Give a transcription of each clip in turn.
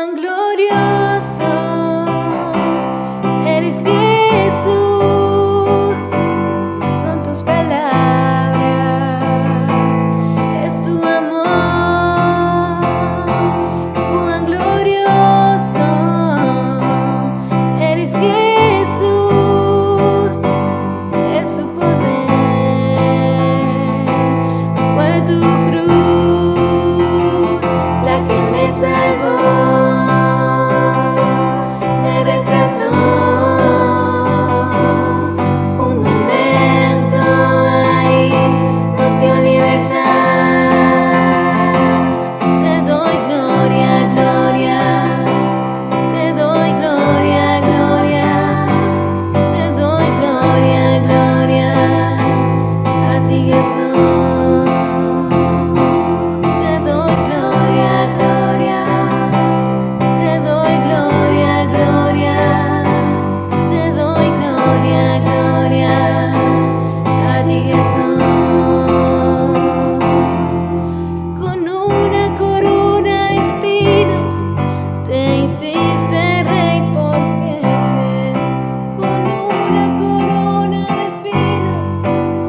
Cuán glorioso eres, Jesús, son tus palabras, es tu amor. Cuán glorioso eres, Jesús, es su poder. Fue tu cruz la que me salvó, me rescató. Un momento ahí nos dio libertad. Te doy gloria, gloria. Te doy gloria, gloria. Te doy gloria, gloria. A ti, Jesús. Te doy gloria, gloria. Te doy gloria, gloria. Te doy gloria, gloria. A ti, Jesús. Con una corona de espinos te hiciste rey por siempre. Con una corona de espinos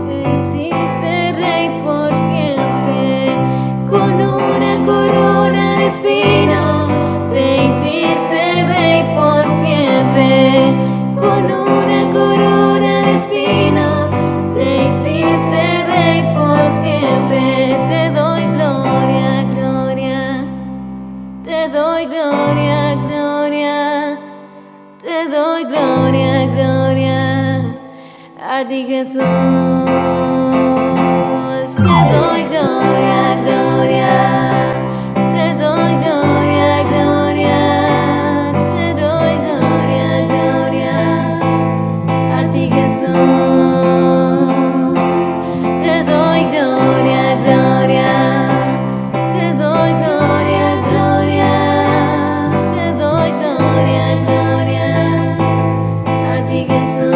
te hiciste rey por siempre. Con una corona de espinos te hiciste rey por siempre. Con una corona de espinos te hiciste rey por siempre. Te doy gloria, gloria. Te doy gloria, gloria. Te doy gloria, gloria. A ti, Jesús. Te doy gloria, gloria. Te doy gloria, gloria. Te doy gloria, gloria. A ti, Jesús. Te doy gloria, gloria. Te doy gloria, gloria. Te doy gloria, gloria. A ti, Jesús.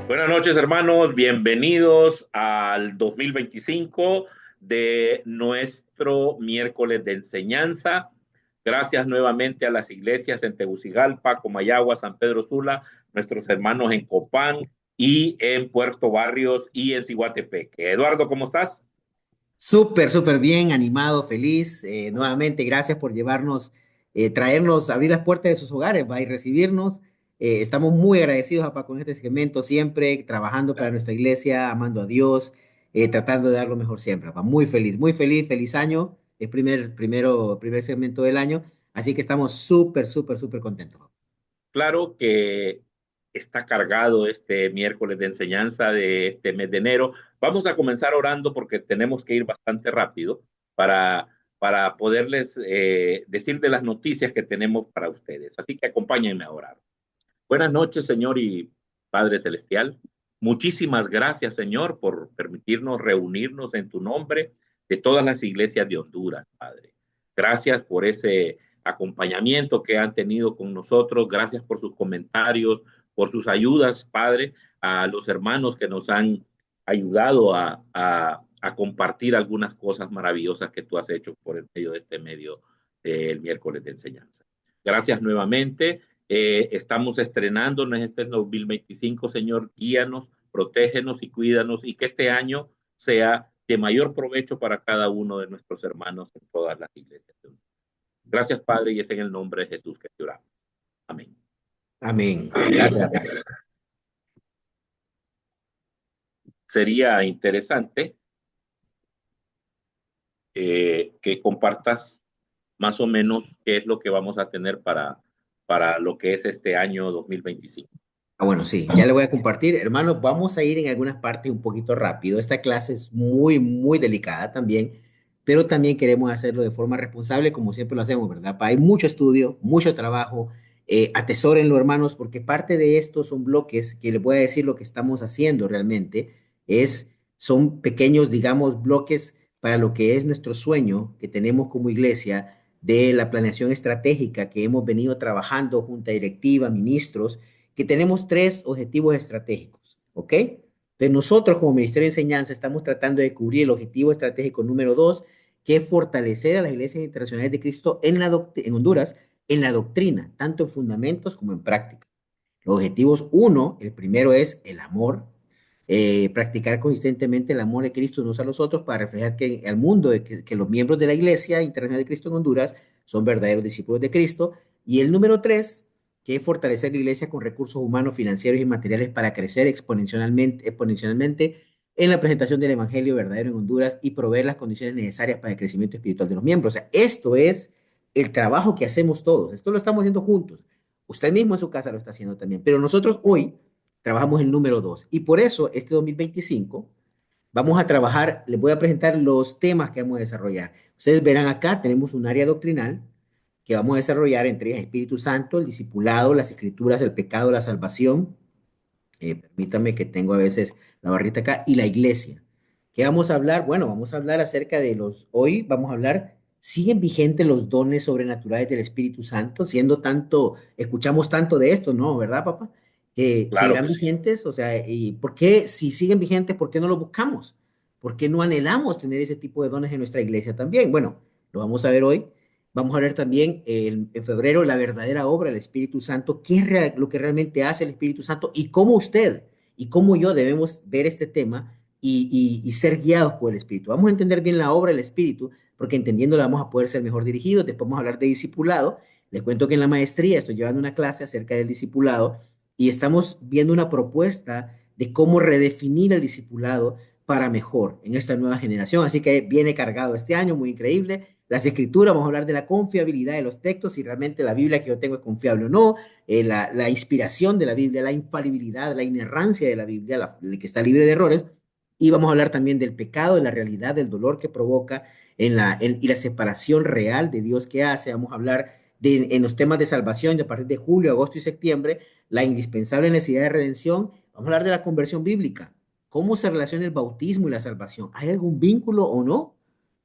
Buenas noches, hermanos. Bienvenidos al 2025 de nuestro miércoles de enseñanza. Gracias nuevamente a las iglesias en Tegucigalpa, Comayagua, San Pedro Sula, nuestros hermanos en Copán y en Puerto Barrios y en Ciguatepec. Eduardo, ¿cómo estás? Súper, súper bien, animado, feliz. Nuevamente, gracias por llevarnos, traernos, abrir las puertas de sus hogares, va, y recibirnos. Estamos muy agradecidos, papá, con este segmento siempre, trabajando para nuestra iglesia, amando a Dios, tratando de dar lo mejor siempre, papá. Muy feliz, feliz año. Es primer segmento del año, así que estamos súper, súper, súper contentos, papá. Claro que está cargado este miércoles de enseñanza de este mes de enero. Vamos a comenzar orando porque tenemos que ir bastante rápido para, para poderles decir de las noticias que tenemos para ustedes. Así que acompáñenme a orar. Buenas noches, Señor y Padre Celestial. Muchísimas gracias, Señor, por permitirnos reunirnos en tu nombre de todas las iglesias de Honduras, Padre. Gracias por ese acompañamiento que han tenido con nosotros. Gracias por sus comentarios, por sus ayudas, Padre, a los hermanos que nos han ayudado a compartir algunas cosas maravillosas que tú has hecho por el medio de este medio del miércoles de enseñanza. Gracias nuevamente. Estamos estrenándonos este 2025, Señor, guíanos, protégenos y cuídanos y que este año sea de mayor provecho para cada uno de nuestros hermanos en todas las iglesias. Gracias, Padre, y es en el nombre de Jesús que te oramos. Amén. Amén. Gracias, papá. Sería interesante que compartas más o menos qué es lo que vamos a tener para lo que es este año 2025. Bueno, sí, ya le voy a compartir. Hermano, vamos a ir en algunas partes un poquito rápido. Esta clase es muy, muy delicada también, pero también queremos hacerlo de forma responsable, como siempre lo hacemos, ¿verdad? Hay mucho estudio, mucho trabajo, Atesórenlo, hermanos, porque parte de estos son bloques que les voy a decir lo que estamos haciendo realmente. Son pequeños, digamos, bloques para lo que es nuestro sueño que tenemos como iglesia de la planeación estratégica que hemos venido trabajando junto a directiva, ministros, que tenemos tres objetivos estratégicos, ¿ok? Entonces nosotros como Ministerio de Enseñanza estamos tratando de cubrir el objetivo estratégico número dos, que es fortalecer a las iglesias internacionales de Cristo en Honduras, en la doctrina, tanto en fundamentos como en práctica. Los objetivos, uno, el primero es el amor, practicar consistentemente el amor de Cristo unos a los otros para reflejar al mundo que los miembros de la Iglesia Internacional de Cristo en Honduras son verdaderos discípulos de Cristo. Y el número tres, que es fortalecer la Iglesia con recursos humanos, financieros y materiales para crecer exponencialmente en la presentación del Evangelio verdadero en Honduras y proveer las condiciones necesarias para el crecimiento espiritual de los miembros. O sea, esto es el trabajo que hacemos todos. Esto lo estamos haciendo juntos. Usted mismo en su casa lo está haciendo también. Pero nosotros hoy trabajamos el número dos. Y por eso, este 2025, vamos a trabajar, les voy a presentar los temas que vamos a desarrollar. Ustedes verán acá, tenemos un área doctrinal que vamos a desarrollar entre ellas Espíritu Santo, el discipulado, las escrituras, el pecado, la salvación, permítame que tengo a veces la barrita acá, y la iglesia. ¿Qué vamos a hablar? Bueno, vamos a hablar acerca hoy vamos a hablar, ¿siguen vigentes los dones sobrenaturales del Espíritu Santo? Siendo tanto, escuchamos tanto de esto, ¿no? ¿Verdad, papá? Claro ¿Seguirán que sí. vigentes? O sea, ¿y por qué, si siguen vigentes, por qué no los buscamos? ¿Por qué no anhelamos tener ese tipo de dones en nuestra iglesia también? Bueno, lo vamos a ver hoy. Vamos a ver también en febrero la verdadera obra del Espíritu Santo, qué es lo que realmente hace el Espíritu Santo y cómo usted y cómo yo debemos ver este tema y ser guiados por el Espíritu. Vamos a entender bien la obra del Espíritu, porque entendiéndola vamos a poder ser mejor dirigidos. Después vamos a hablar de discipulado. Les cuento que en la maestría estoy llevando una clase acerca del discipulado y estamos viendo una propuesta de cómo redefinir el discipulado para mejor en esta nueva generación. Así que viene cargado este año, muy increíble. Las escrituras, vamos a hablar de la confiabilidad de los textos, si realmente la Biblia que yo tengo es confiable o no, la inspiración de la Biblia, la infalibilidad, la inerrancia de la Biblia, que está libre de errores. Y vamos a hablar también del pecado, de la realidad, del dolor que provoca y la separación real de Dios que hace. Vamos a hablar en los temas de salvación a partir de julio, agosto y septiembre, la indispensable necesidad de redención. Vamos a hablar de la conversión bíblica. ¿Cómo se relaciona el bautismo y la salvación? ¿Hay algún vínculo o no?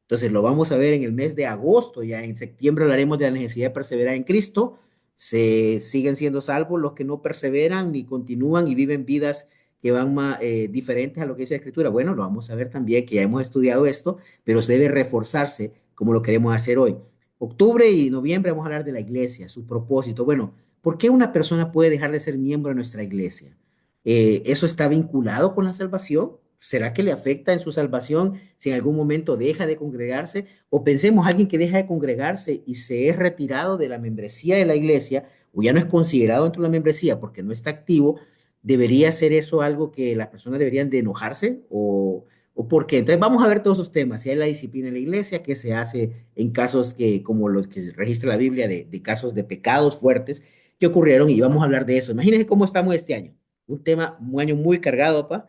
Entonces lo vamos a ver en el mes de agosto, ya en septiembre hablaremos de la necesidad de perseverar en Cristo. Se siguen siendo salvos los que no perseveran ni continúan y viven vidas que van más diferentes a lo que dice la Escritura. Bueno, lo vamos a ver también, que ya hemos estudiado esto, pero se debe reforzarse como lo queremos hacer hoy. Octubre y noviembre vamos a hablar de la iglesia, su propósito. Bueno, ¿por qué una persona puede dejar de ser miembro de nuestra iglesia? ¿Eso está vinculado con la salvación? ¿Será que le afecta en su salvación si en algún momento deja de congregarse? O pensemos a alguien que deja de congregarse y se es retirado de la membresía de la iglesia o ya no es considerado dentro de la membresía porque no está activo. ¿Debería ser eso algo que las personas deberían de enojarse o por qué? Entonces vamos a ver todos esos temas. Si hay la disciplina en la iglesia, qué se hace en casos como los que registra la Biblia de casos de pecados fuertes que ocurrieron y vamos a hablar de eso. Imagínense cómo estamos este año. Un tema, un año muy cargado, pa.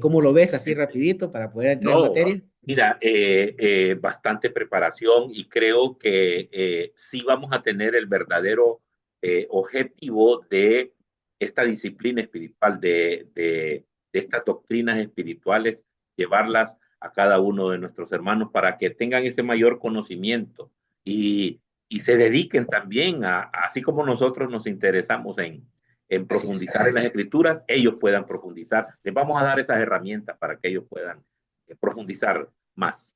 ¿Cómo lo ves así rapidito para poder entrar en No, materia? mira, bastante preparación y creo que sí vamos a tener el verdadero objetivo de esta disciplina espiritual, de estas doctrinas espirituales, llevarlas a cada uno de nuestros hermanos para que tengan ese mayor conocimiento y se dediquen también así como nosotros nos interesamos en Así es. profundizar en las escrituras, ellos puedan profundizar. Les vamos a dar esas herramientas para que ellos puedan profundizar más.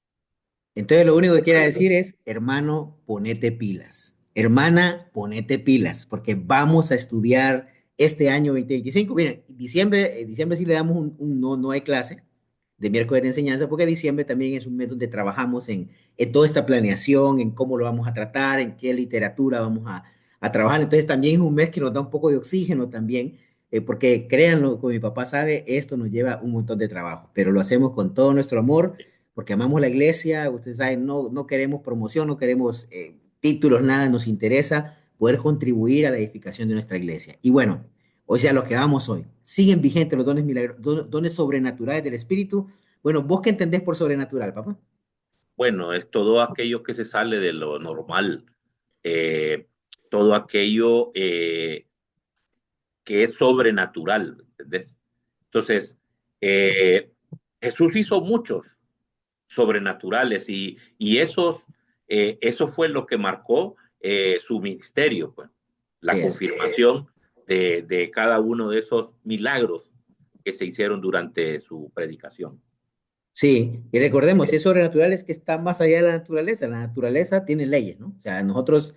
Entonces lo único que quiero decir es, hermano, ponete pilas. Hermana, ponete pilas, porque vamos a estudiar este año 2025. Miren, diciembre sí le damos no, no hay clase de miércoles de enseñanza, porque diciembre también es un mes donde trabajamos en toda esta planeación, en cómo lo vamos a tratar, en qué literatura vamos a trabajar. Entonces también es un mes que nos da un poco de oxígeno también, porque créanlo, como mi papá sabe, esto nos lleva un montón de trabajo, pero lo hacemos con todo nuestro amor porque amamos la iglesia, ustedes saben, no, no queremos promoción, no queremos títulos, nada, nos interesa poder contribuir a la edificación de nuestra iglesia. Y bueno, hoy sea lo que vamos hoy. ¿Siguen vigentes los dones sobrenaturales del Espíritu? Bueno, ¿vos qué entendés por sobrenatural, papá? Bueno, es todo aquello que se sale de lo normal. Eh, todo aquello que es sobrenatural, ¿entendés? Entonces, eh, Jesús hizo muchos sobrenaturales y eso fue lo que marcó su ministerio, pues, la Sí es. confirmación de cada uno de esos milagros que se hicieron durante su predicación. Sí, y recordemos, si es sobrenatural es que está más allá de la naturaleza. La naturaleza tiene leyes, ¿no? O sea, nosotros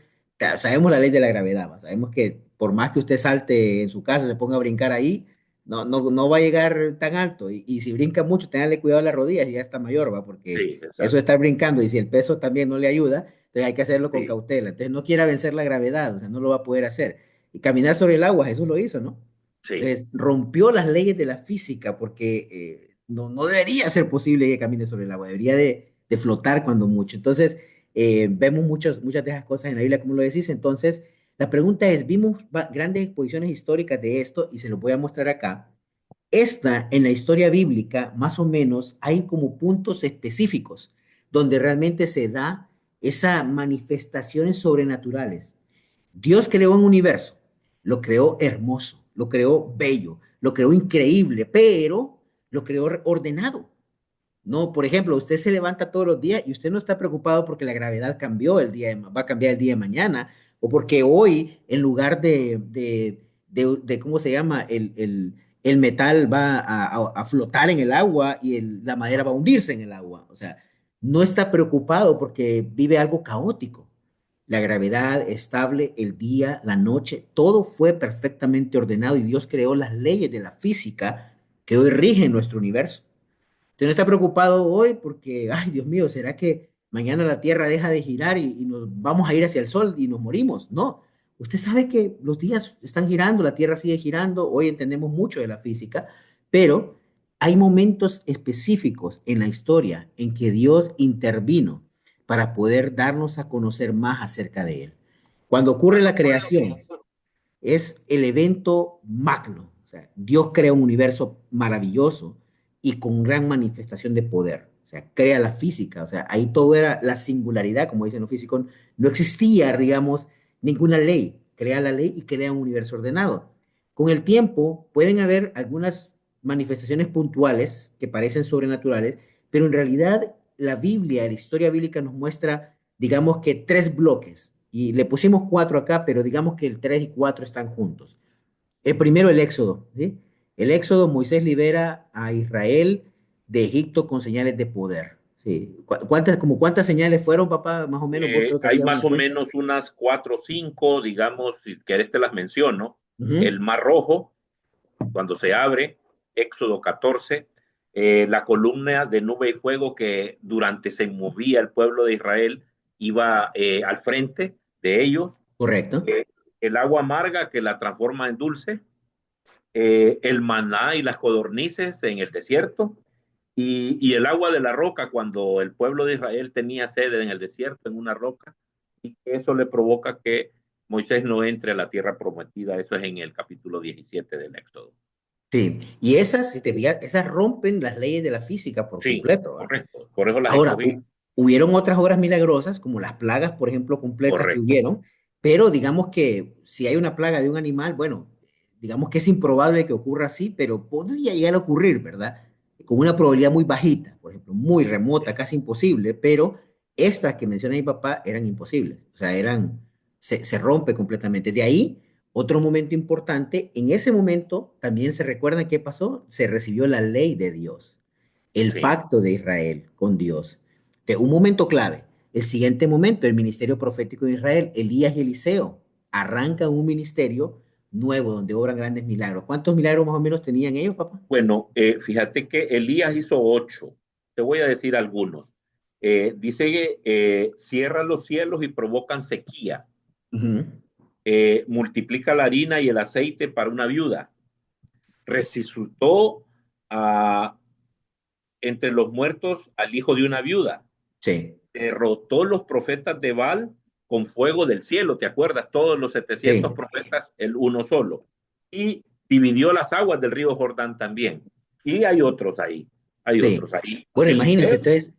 sabemos la ley de la gravedad, ¿va? Sabemos que por más que usted salte en su casa, se ponga a brincar ahí, no va a llegar tan alto. Y si brinca mucho, téngale cuidado a las rodillas y ya está mayor, ¿va? Porque Sí, eso de exacto. estar brincando y si el peso también no le ayuda, entonces hay que hacerlo con Sí, cautela. Entonces no quiera vencer la gravedad, o sea, no lo va a poder hacer. Y caminar sobre el agua, Jesús lo hizo, ¿no? sí, Entonces, rompió las leyes de la física porque no debería ser posible que camine sobre el agua, debería de flotar cuando mucho. Entonces, vemos muchas de esas cosas en la Biblia, como lo decís. Entonces, la pregunta es, vimos grandes exposiciones históricas de esto y se lo voy a mostrar acá. Esta, en la historia bíblica, más o menos, hay como puntos específicos donde realmente se da esas manifestaciones sobrenaturales. Dios creó un universo, lo creó hermoso, lo creó bello, lo creó increíble, pero lo creó ordenado. No, por ejemplo, usted se levanta todos los días y usted no está preocupado porque la gravedad cambió va a cambiar el día de mañana, o porque hoy, en lugar de ¿cómo se llama? El metal va a flotar en el agua y la madera va a hundirse en el agua. O sea, no está preocupado porque vive algo caótico. La gravedad estable, el día, la noche, todo fue perfectamente ordenado y Dios creó las leyes de la física que hoy rigen nuestro universo. Usted no está preocupado hoy porque, ay, Dios mío, ¿será que mañana la Tierra deja de girar y nos vamos a ir hacia el Sol y nos morimos? No. Usted sabe que los días están girando, la Tierra sigue girando, hoy entendemos mucho de la física, pero hay momentos específicos en la historia en que Dios intervino para poder darnos a conocer más acerca de Él. Cuando ocurre la creación, es el evento magno. O sea, Dios crea un universo maravilloso y con gran manifestación de poder. O sea, crea la física. O sea, ahí todo era la singularidad, como dicen los físicos. No existía, digamos, ninguna ley. Crea la ley y crea un universo ordenado. Con el tiempo pueden haber algunas manifestaciones puntuales que parecen sobrenaturales, pero en realidad la Biblia, la historia bíblica nos muestra, digamos que tres bloques. Y le pusimos cuatro acá, pero digamos que el tres y cuatro están juntos. El primero, el Éxodo, ¿sí? El Éxodo, Moisés libera a Israel de Egipto con señales de poder. ¿Sí? ¿Cuántas señales fueron, papá? Más o menos, vos creo que Hay hacías más una o cuenta. menos unas cuatro o cinco, digamos, si querés te las menciono. El Ujú. Mar Rojo, cuando se abre, Éxodo 14, la columna de nube y fuego que durante se movía el pueblo de Israel iba al frente de ellos, Correcto. eh, el agua amarga que la transforma en dulce, el maná y las codornices en el desierto, y el agua de la roca cuando el pueblo de Israel tenía sede en el desierto, en una roca, y eso le provoca que Moisés no entre a la tierra prometida. Eso es en el capítulo 17 del Éxodo. Sí. Y esas, si te fijas, esas rompen las leyes de la física por Sí, completo, ¿va? correcto. Por eso las Ahora, escogí. hubieron otras obras milagrosas, como las plagas, por ejemplo, completas que Correcto. hubieron, pero digamos que si hay una plaga de un animal, bueno, digamos que es improbable que ocurra así, pero podría llegar a ocurrir, ¿verdad? Con una probabilidad muy bajita, por ejemplo, muy remota, casi imposible, pero estas que menciona mi papá eran imposibles, o sea, se rompe completamente. De ahí, otro momento importante, en ese momento también se recuerda qué pasó, se recibió la ley de Dios, el Sí. pacto de Israel con Dios. De un momento clave. El siguiente momento, el ministerio profético de Israel, Elías y Eliseo arrancan un ministerio nuevo donde obran grandes milagros. ¿Cuántos milagros más o menos tenían ellos, papá? Bueno, fíjate que Elías hizo ocho. Te voy a decir algunos. Dice que cierra los cielos y provocan sequía. Ujú. Multiplica la harina y el aceite para una viuda. Resucitó a, entre los muertos al hijo de una viuda. Sí, Derrotó los profetas de Baal con fuego del cielo. ¿Te acuerdas? Todos los 700 sí, profetas, el uno solo. Y dividió las aguas del río Jordán también. Y hay sí, otros ahí. Hay sí. otros ahí. Bueno, imagínense, Eliseo, entonces,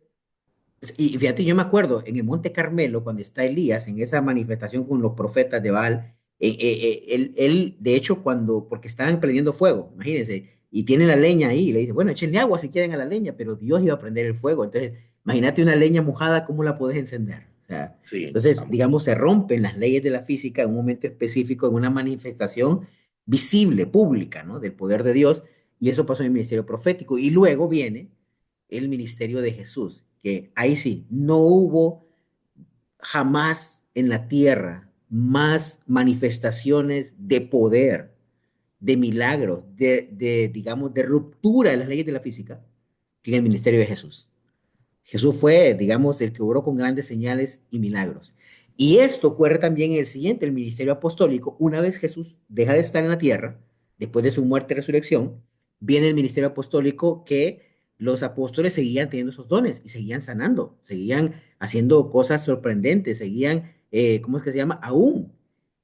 Y fíjate, yo me acuerdo en el Monte Carmelo, cuando está Elías en esa manifestación con los profetas de Baal, él, de hecho, porque estaban prendiendo fuego, imagínense, y tienen la leña ahí, y le dice, bueno, échenle agua si quieren a la leña, pero Dios iba a prender el fuego. Entonces, imagínate una leña mojada, ¿cómo la puedes encender? O sea, Sí, entonces, vamos. digamos, se rompen las leyes de la física en un momento específico, en una manifestación visible, pública, ¿no? Del poder de Dios, y eso pasó en el ministerio profético. Y luego viene el ministerio de Jesús, que ahí sí, no hubo jamás en la tierra más manifestaciones de poder, de milagros, digamos, de ruptura de las leyes de la física que en el ministerio de Jesús. Jesús fue, digamos, el que obró con grandes señales y milagros. Y esto ocurre también en el siguiente, el ministerio apostólico. Una vez Jesús deja de estar en la tierra, después de su muerte y resurrección, viene el ministerio apostólico que los apóstoles seguían teniendo esos dones y seguían sanando, seguían haciendo cosas sorprendentes, seguían, ¿cómo es que se llama? Aún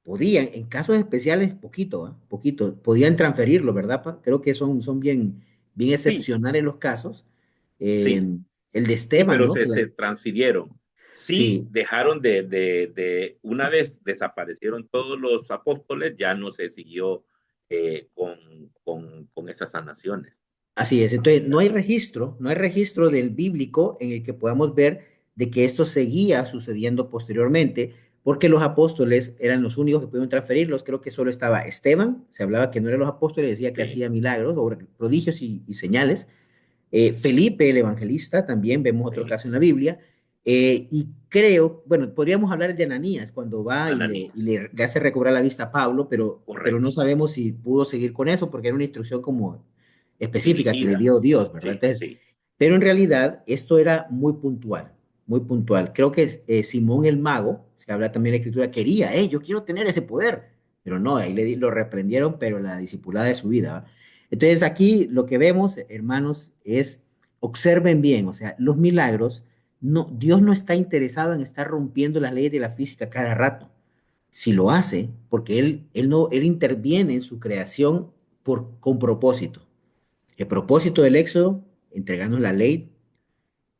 podían, en casos especiales, poquito, poquito, podían transferirlo, ¿verdad, pa? Creo que son bien Sí, excepcionales los casos. sí, Eh, el de sí, Esteban, pero ¿no? se transfirieron. Sí, Sí, dejaron una vez desaparecieron todos los apóstoles, ya no se siguió con esas sanaciones. así es. Entonces, no hay registro del bíblico en el que podamos ver de que esto seguía sucediendo posteriormente, porque los apóstoles eran los únicos que pudieron transferirlos. Creo que solo estaba Esteban, se hablaba que no eran los apóstoles, decía que Sí, hacía milagros, o prodigios y señales. Felipe el evangelista, también vemos otro sí, caso en la Biblia. Y creo, bueno, podríamos hablar de Ananías cuando va Ananías, le hace recobrar la vista a Pablo, pero no correcto. sabemos si pudo seguir con eso porque era una instrucción como específica que le Dirigida, dio Dios, ¿verdad? sí, Entonces, sí, pero en realidad esto era muy puntual, muy puntual. Creo que Simón el mago, se habla también en la escritura, quería, yo quiero tener ese poder, pero no, ahí lo reprendieron, pero la discipulada de su vida, ¿va? Entonces aquí lo que vemos, hermanos, es, observen bien, o sea, los milagros, no, Dios no está interesado en estar rompiendo las leyes de la física cada rato. Si lo hace, porque él interviene en su creación con propósito. El propósito del Éxodo, entregarnos la ley,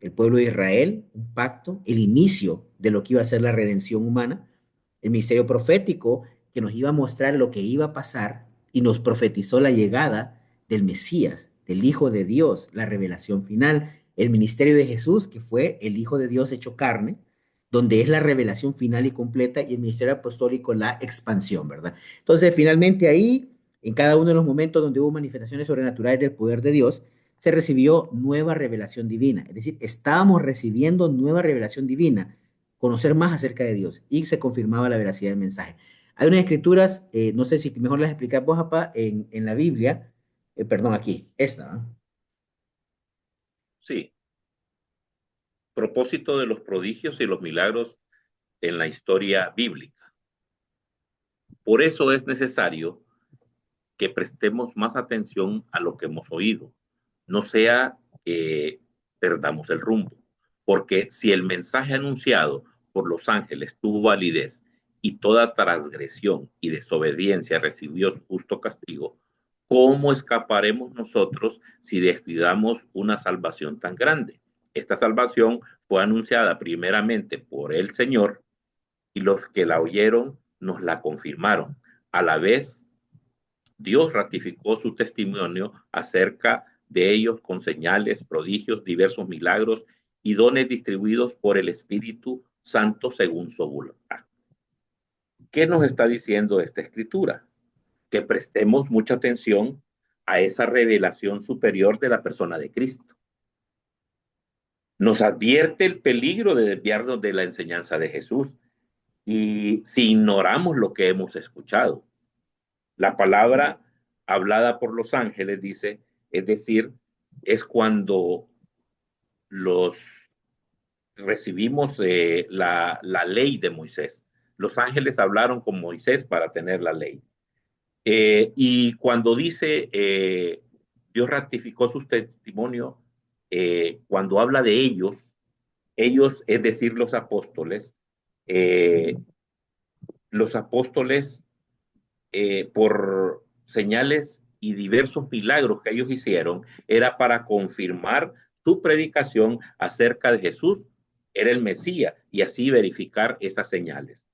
el pueblo de Israel, un pacto, el inicio de lo que iba a ser la redención humana, el ministerio profético que nos iba a mostrar lo que iba a pasar y nos profetizó la llegada del Mesías, del Hijo de Dios, la revelación final, el ministerio de Jesús, que fue el Hijo de Dios hecho carne, donde es la revelación final y completa, y el ministerio apostólico, la expansión, ¿verdad? Entonces, finalmente ahí, en cada uno de los momentos donde hubo manifestaciones sobrenaturales del poder de Dios, se recibió nueva revelación divina. Es decir, estábamos recibiendo nueva revelación divina, conocer más acerca de Dios y se confirmaba la veracidad del mensaje. Hay unas escrituras, no sé si mejor las explicás vos, papá, en la Biblia, perdón, aquí, esta, ¿no? sí. Propósito de los prodigios y los milagros en la historia bíblica. Por eso es necesario que prestemos más atención a lo que hemos oído, no sea que perdamos el rumbo, porque si el mensaje anunciado por los ángeles tuvo validez y toda transgresión y desobediencia recibió justo castigo, ¿cómo escaparemos nosotros si descuidamos una salvación tan grande? Esta salvación fue anunciada primeramente por el Señor y los que la oyeron nos la confirmaron. A la vez, Dios ratificó su testimonio acerca de ellos con señales, prodigios, diversos milagros y dones distribuidos por el Espíritu Santo según su voluntad. ¿Qué nos está diciendo esta escritura? Que prestemos mucha atención a esa revelación superior de la persona de Cristo. Nos advierte el peligro de desviarnos de la enseñanza de Jesús y si ignoramos lo que hemos escuchado. La palabra hablada por los ángeles dice, es decir, es cuando los recibimos la ley de Moisés. Los ángeles hablaron con Moisés para tener la ley. Y cuando dice, Dios ratificó su testimonio, cuando habla de ellos, es decir, eh, los apóstoles por señales y diversos milagros que ellos hicieron, era para confirmar su predicación acerca de Jesús era el Mesías y así verificar esas señales.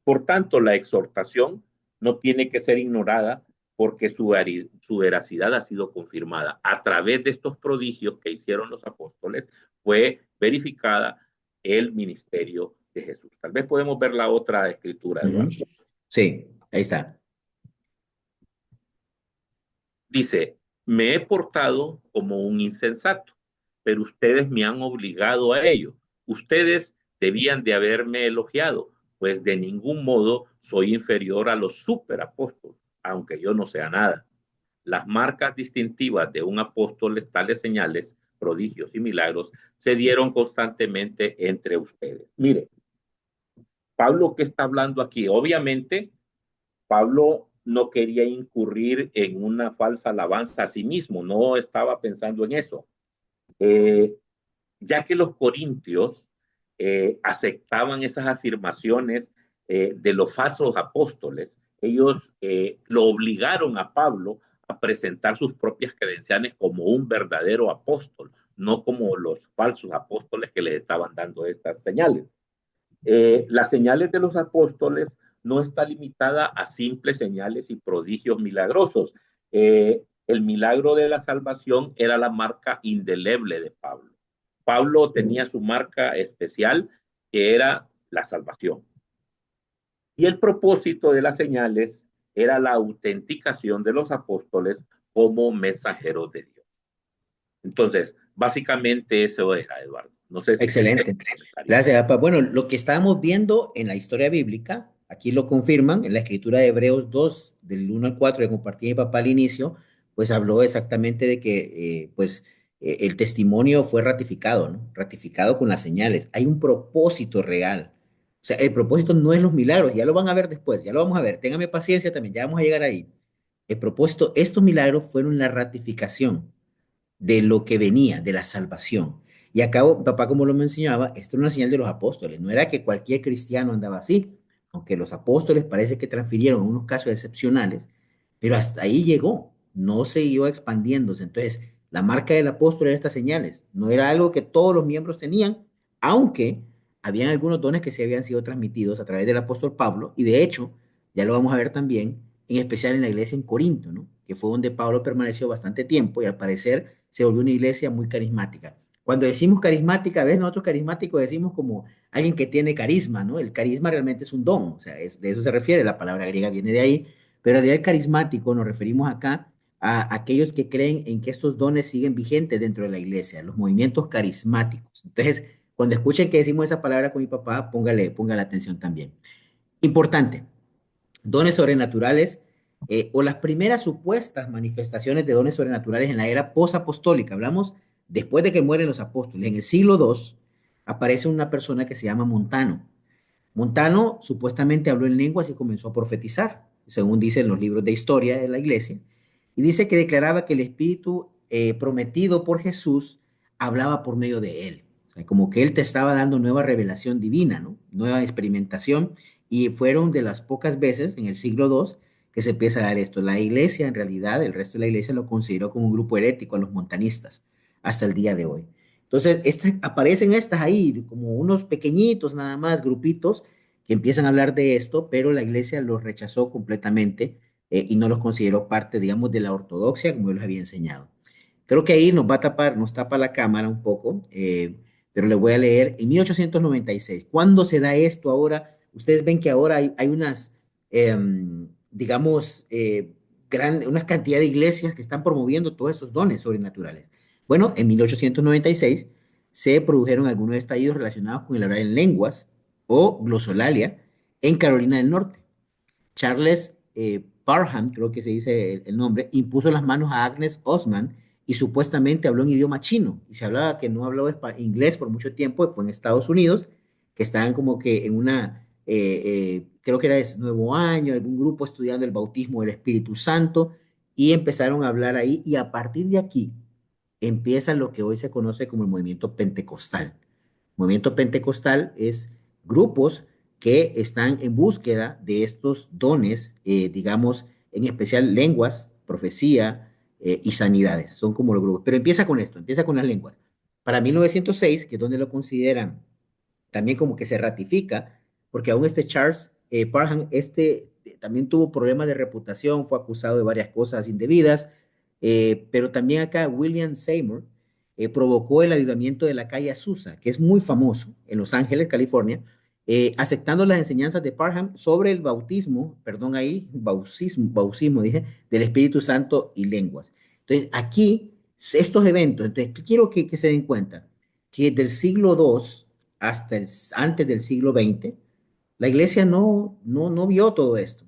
Por tanto, la exhortación no tiene que ser ignorada porque su veracidad ha sido confirmada. A través de estos prodigios que hicieron los apóstoles fue verificada el ministerio de Jesús. Tal vez podemos ver la otra escritura, Ujú. Eduardo. Sí, ahí está. Dice, me he portado como un insensato, pero ustedes me han obligado a ello. Ustedes debían de haberme elogiado, pues de ningún modo soy inferior a los superapóstoles, aunque yo no sea nada. Las marcas distintivas de un apóstol, tales señales, prodigios y milagros, se dieron constantemente entre ustedes. Mire, Pablo, ¿qué está hablando aquí? Obviamente, Pablo no quería incurrir en una falsa alabanza a sí mismo, no estaba pensando en eso, eh, ya que los corintios aceptaban esas afirmaciones de los falsos apóstoles. Ellos lo obligaron a Pablo a presentar sus propias credenciales como un verdadero apóstol, no como los falsos apóstoles que les estaban dando estas señales. Las señales de los apóstoles no está limitada a simples señales y prodigios milagrosos. El milagro de la salvación era la marca indeleble de Pablo. Pablo tenía su marca especial, que era la salvación. Y el propósito de las señales era la autenticación de los apóstoles como mensajeros de Dios. Entonces, básicamente eso era, Eduardo. No sé si tienes Excelente. comentarios. Gracias, papá. Bueno, lo que estábamos viendo en la historia bíblica, aquí lo confirman, en la escritura de Hebreos 2 del 1 al 4 que compartí mi papá al inicio, pues habló exactamente de que el testimonio fue ratificado, ¿no? Ratificado con las señales. Hay un propósito real. O sea, el propósito no es los milagros, ya lo van a ver después, ya lo vamos a ver. Téngame paciencia también, ya vamos a llegar ahí. El propósito, estos milagros fueron la ratificación de lo que venía, de la salvación. Y acá, papá, como lo mencionaba, esto era una señal de los apóstoles. No era que cualquier cristiano andaba así, aunque los apóstoles parece que transfirieron unos casos excepcionales, pero hasta ahí llegó, no siguió expandiéndose. Entonces, la marca del apóstol era estas señales. No era algo que todos los miembros tenían, aunque habían algunos dones que se habían sido transmitidos a través del apóstol Pablo, y de hecho, ya lo vamos a ver también, en especial en la iglesia en Corinto, ¿no? Que fue donde Pablo permaneció bastante tiempo y al parecer se volvió una iglesia muy carismática. Cuando decimos carismática, a veces nosotros carismáticos decimos como alguien que tiene carisma, ¿no? El carisma realmente es un don, o sea, de eso se refiere, la palabra griega viene de ahí, pero en realidad el carismático nos referimos acá a aquellos que creen en que estos dones siguen vigentes dentro de la iglesia, los movimientos carismáticos. Entonces, cuando escuchen que decimos esa palabra con mi papá, póngale atención también. Importante, dones sobrenaturales o las primeras supuestas manifestaciones de dones sobrenaturales en la era posapostólica. Hablamos después de que mueren los apóstoles. En el siglo II aparece una persona que se llama Montano. Montano supuestamente habló en lenguas y comenzó a profetizar, según dicen los libros de historia de la iglesia, y dice que declaraba que el Espíritu prometido por Jesús hablaba por medio de él. O sea, como que él te estaba dando nueva revelación divina, ¿no? Nueva experimentación, y fueron de las pocas veces en el siglo II que se empieza a dar esto. La iglesia, en realidad, el resto de la iglesia lo consideró como un grupo herético a los montanistas hasta el día de hoy. Entonces, aparecen estas ahí, como unos pequeñitos nada más, grupitos que empiezan a hablar de esto, pero la iglesia los rechazó completamente y no los consideró parte, digamos, de la ortodoxia como yo les había enseñado. Creo que ahí nos va a tapar, nos tapa la cámara un poco, pero le voy a leer en 1896. ¿Cuándo se da esto ahora? Ustedes ven que ahora hay unas, digamos, una cantidad de iglesias que están promoviendo todos estos dones sobrenaturales. Bueno, en 1896 se produjeron algunos estallidos relacionados con el hablar en lenguas o glosolalia en Carolina del Norte. Charles Parham, creo que se dice el nombre, impuso las manos a Agnes Osman y supuestamente habló en idioma chino. Y se hablaba que no habló inglés por mucho tiempo, fue en Estados Unidos, que estaban como que en una, creo que era de Nuevo Año, algún grupo estudiando el bautismo del Espíritu Santo, y empezaron a hablar ahí, y a partir de aquí empieza lo que hoy se conoce como el movimiento pentecostal. Movimiento pentecostal es grupos que están en búsqueda de estos dones, digamos, en especial lenguas, profecía y sanidades. Son como los grupos. Pero empieza con esto, empieza con las lenguas. Para 1906, que es donde lo consideran también como que se ratifica, porque aún este Charles Parham, también tuvo problemas de reputación, fue acusado de varias cosas indebidas, pero también acá William Seymour provocó el avivamiento de la calle Azusa, que es muy famoso en Los Ángeles, California, aceptando las enseñanzas de Parham sobre el bautismo, perdón ahí, bautismo dije, del Espíritu Santo y lenguas. Entonces, aquí, estos eventos, entonces, ¿qué quiero que se den cuenta? Que del siglo II hasta antes del siglo XX, la iglesia no vio todo esto.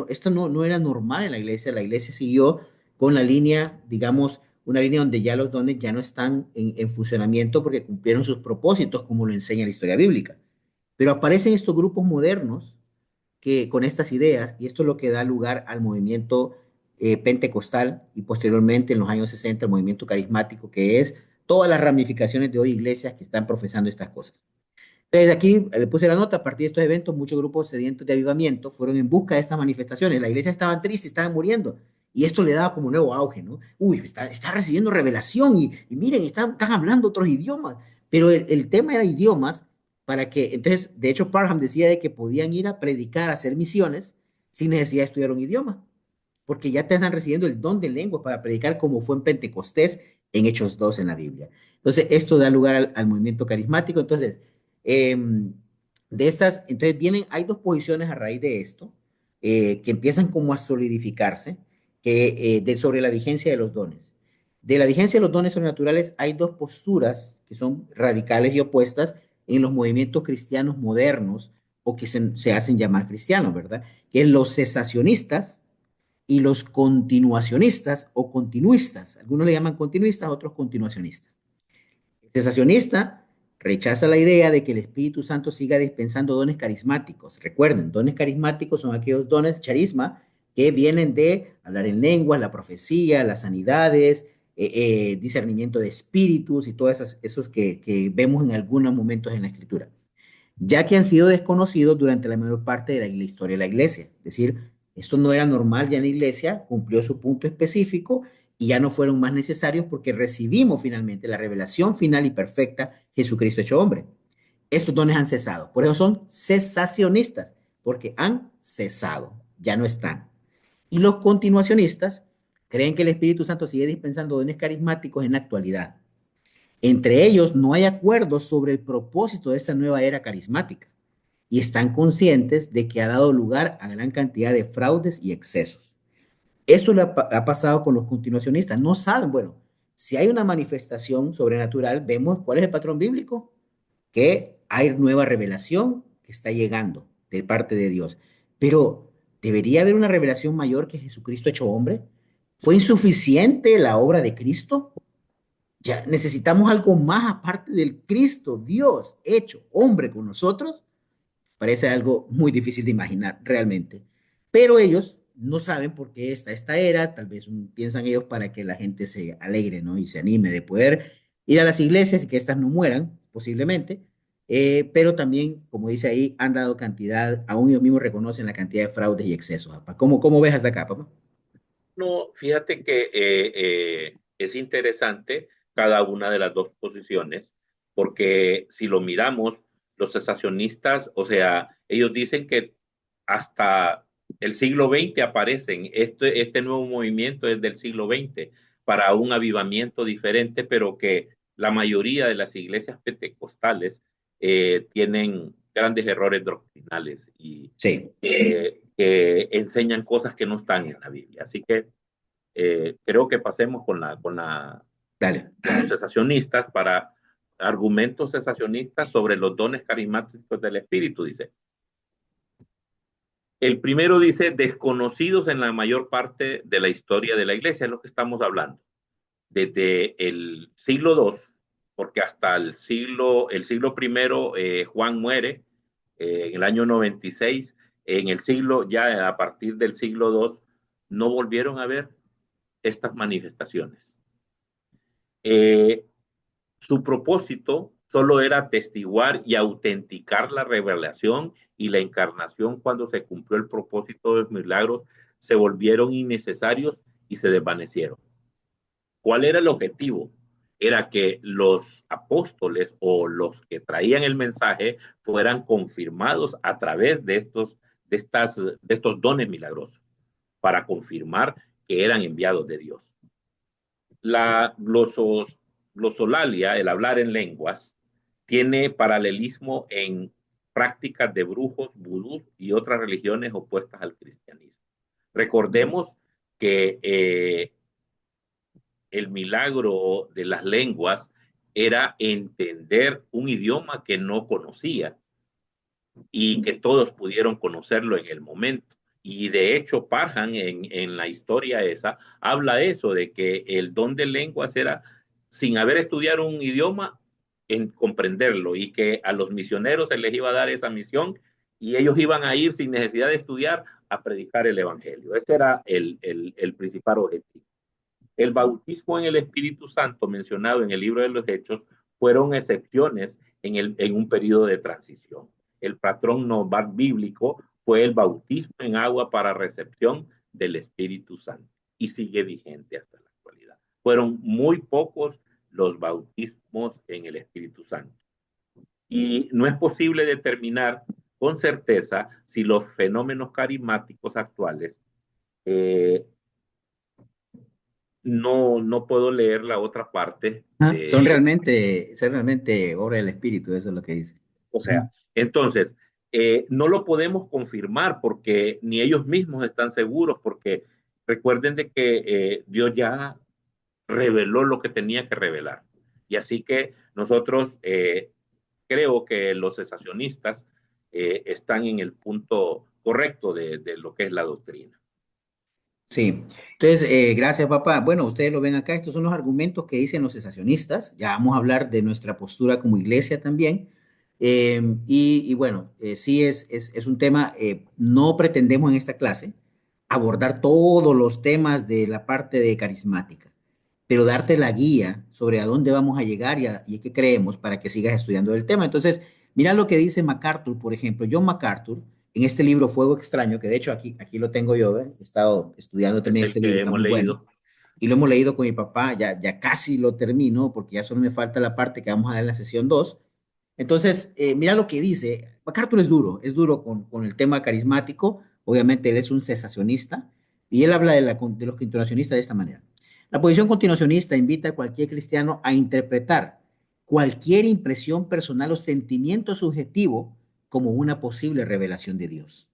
Esto no era normal en la iglesia. La iglesia siguió con la línea, digamos, una línea donde ya los dones ya no están en funcionamiento porque cumplieron sus propósitos, como lo enseña la historia bíblica. Pero aparecen estos grupos modernos que con estas ideas, y esto es lo que da lugar al movimiento pentecostal y posteriormente en los años 60 el movimiento carismático, que es todas las ramificaciones de hoy iglesias que están profesando estas cosas. Entonces aquí le puse la nota, a partir de estos eventos, muchos grupos sedientos de avivamiento fueron en busca de estas manifestaciones. La iglesia estaba triste, estaban muriendo. Y esto le daba como nuevo auge, ¿no? Uy, está recibiendo revelación y miren, están hablando otros idiomas. Pero el tema era idiomas para que, entonces, de hecho, Parham decía de que podían ir a predicar, a hacer misiones sin necesidad de estudiar un idioma, porque ya te están recibiendo el don de lengua para predicar como fue en Pentecostés, en Hechos 2 en la Biblia. Entonces, esto da lugar al movimiento carismático. Entonces, eh, entonces hay dos posiciones a raíz de esto, que empiezan como a solidificarse, sobre la vigencia de los dones. De la vigencia de los dones sobrenaturales hay dos posturas que son radicales y opuestas en los movimientos cristianos modernos o que se hacen llamar cristianos, ¿verdad? Que es los cesacionistas y los continuacionistas o continuistas. Algunos le llaman continuistas, otros continuacionistas. El cesacionista rechaza la idea de que el Espíritu Santo siga dispensando dones carismáticos. Recuerden, dones carismáticos son aquellos dones charisma que vienen de hablar en lenguas, la profecía, las sanidades, discernimiento de espíritus y todos esos que vemos en algunos momentos en la Escritura, ya que han sido desconocidos durante la mayor parte de la historia de la iglesia. Es decir, esto no era normal ya en la iglesia, cumplió su punto específico y ya no fueron más necesarios porque recibimos finalmente la revelación final y perfecta, Jesucristo hecho hombre. Estos dones han cesado, por eso son cesacionistas, porque han cesado, ya no están. Y los continuacionistas creen que el Espíritu Santo sigue dispensando dones carismáticos en la actualidad. Entre ellos no hay acuerdo sobre el propósito de esta nueva era carismática y están conscientes de que ha dado lugar a gran cantidad de fraudes y excesos. Eso ha pasado con los continuacionistas. No saben, bueno, si hay una manifestación sobrenatural, vemos cuál es el patrón bíblico, que hay nueva revelación que está llegando de parte de Dios. Pero debería haber una revelación mayor que Jesucristo hecho hombre. ¿Fue insuficiente la obra de Cristo? Ya necesitamos algo más aparte del Cristo, Dios hecho hombre con nosotros. Parece algo muy difícil de imaginar realmente. Pero ellos no saben por qué está esta era, tal vez piensan ellos para que la gente se alegre, ¿no? Y se anime de poder ir a las iglesias y que éstas no mueran, posiblemente. Pero también, como dice ahí, han dado cantidad, aún ellos mismos reconocen la cantidad de fraudes y excesos, papá. ¿Cómo ves hasta acá, papá? No, fíjate que es interesante cada una de las dos posiciones, porque si lo miramos, los cesacionistas, o sea, ellos dicen que hasta el siglo XX aparecen, este nuevo movimiento es del siglo XX para un avivamiento diferente, pero que la mayoría de las iglesias pentecostales tienen grandes errores doctrinales y Sí, que enseñan cosas que no están en la Biblia. Así que creo que pasemos dale. con los cesacionistas para argumentos cesacionistas sobre los dones carismáticos del Espíritu, dice. El primero dice, desconocidos en la mayor parte de la historia de la iglesia, es lo que estamos hablando. Desde el siglo II, porque hasta el siglo primero, Juan muere en el año 96, en el siglo, ya a partir del siglo II, no volvieron a ver estas manifestaciones. Eh, Su propósito solo era atestiguar y autenticar la revelación y la encarnación. Cuando se cumplió el propósito de los milagros, se volvieron innecesarios y se desvanecieron. ¿Cuál era el objetivo? era que los apóstoles o los que traían el mensaje fueran confirmados a través de estos dones milagrosos para confirmar que eran enviados de Dios. La glosolalia, el hablar en lenguas, tiene paralelismo en prácticas de brujos, vudú y otras religiones opuestas al cristianismo. Recordemos que el milagro de las lenguas era entender un idioma que no conocía y que todos pudieron conocerlo en el momento. Y de hecho, Parham en la historia esa habla eso, de que el don de lenguas era, sin haber estudiado un idioma, en comprenderlo, y que a los misioneros se les iba a dar esa misión y ellos iban a ir sin necesidad de estudiar a predicar el evangelio. Ese era el principal objetivo. El bautismo en el Espíritu Santo mencionado en el libro de los Hechos fueron excepciones en un periodo de transición. El patrón nomad bíblico fue el bautismo en agua para recepción del Espíritu Santo y sigue vigente hasta la actualidad. Fueron muy pocos los bautismos en el Espíritu Santo. Y no es posible determinar con certeza si los fenómenos carismáticos actuales no puedo leer la otra parte Ah, de, son realmente obra del Espíritu, eso es lo que dice. o sea, entonces, no lo podemos confirmar porque ni ellos mismos están seguros, porque recuerden de que Dios ya reveló lo que tenía que revelar. Y así que nosotros creo que los cesacionistas están en el punto correcto de lo que es la doctrina. Sí, entonces, gracias, papá. Bueno, ustedes lo ven acá, estos son los argumentos que dicen los cesacionistas. Ya vamos a hablar de nuestra postura como iglesia también. Y bueno, sí es un tema, no pretendemos en esta clase abordar todos los temas de la parte de carismática, pero darte la guía sobre a dónde vamos a llegar y qué creemos para que sigas estudiando el tema. Entonces, mira lo que dice MacArthur, por ejemplo. John MacArthur, en este libro Fuego Extraño, que de hecho aquí lo tengo yo, ¿eh? He estado estudiando Es también el este libro, que está hemos muy bueno. leído. Y lo hemos leído con mi papá, ya casi lo termino, porque ya solo me falta la parte que vamos a dar en la sesión 2. Entonces, mira lo que dice. MacArthur es duro con el tema carismático. Obviamente, él es un cesacionista y él habla de los continuacionistas de esta manera. La posición continuacionista invita a cualquier cristiano a interpretar cualquier impresión personal o sentimiento subjetivo como una posible revelación de Dios.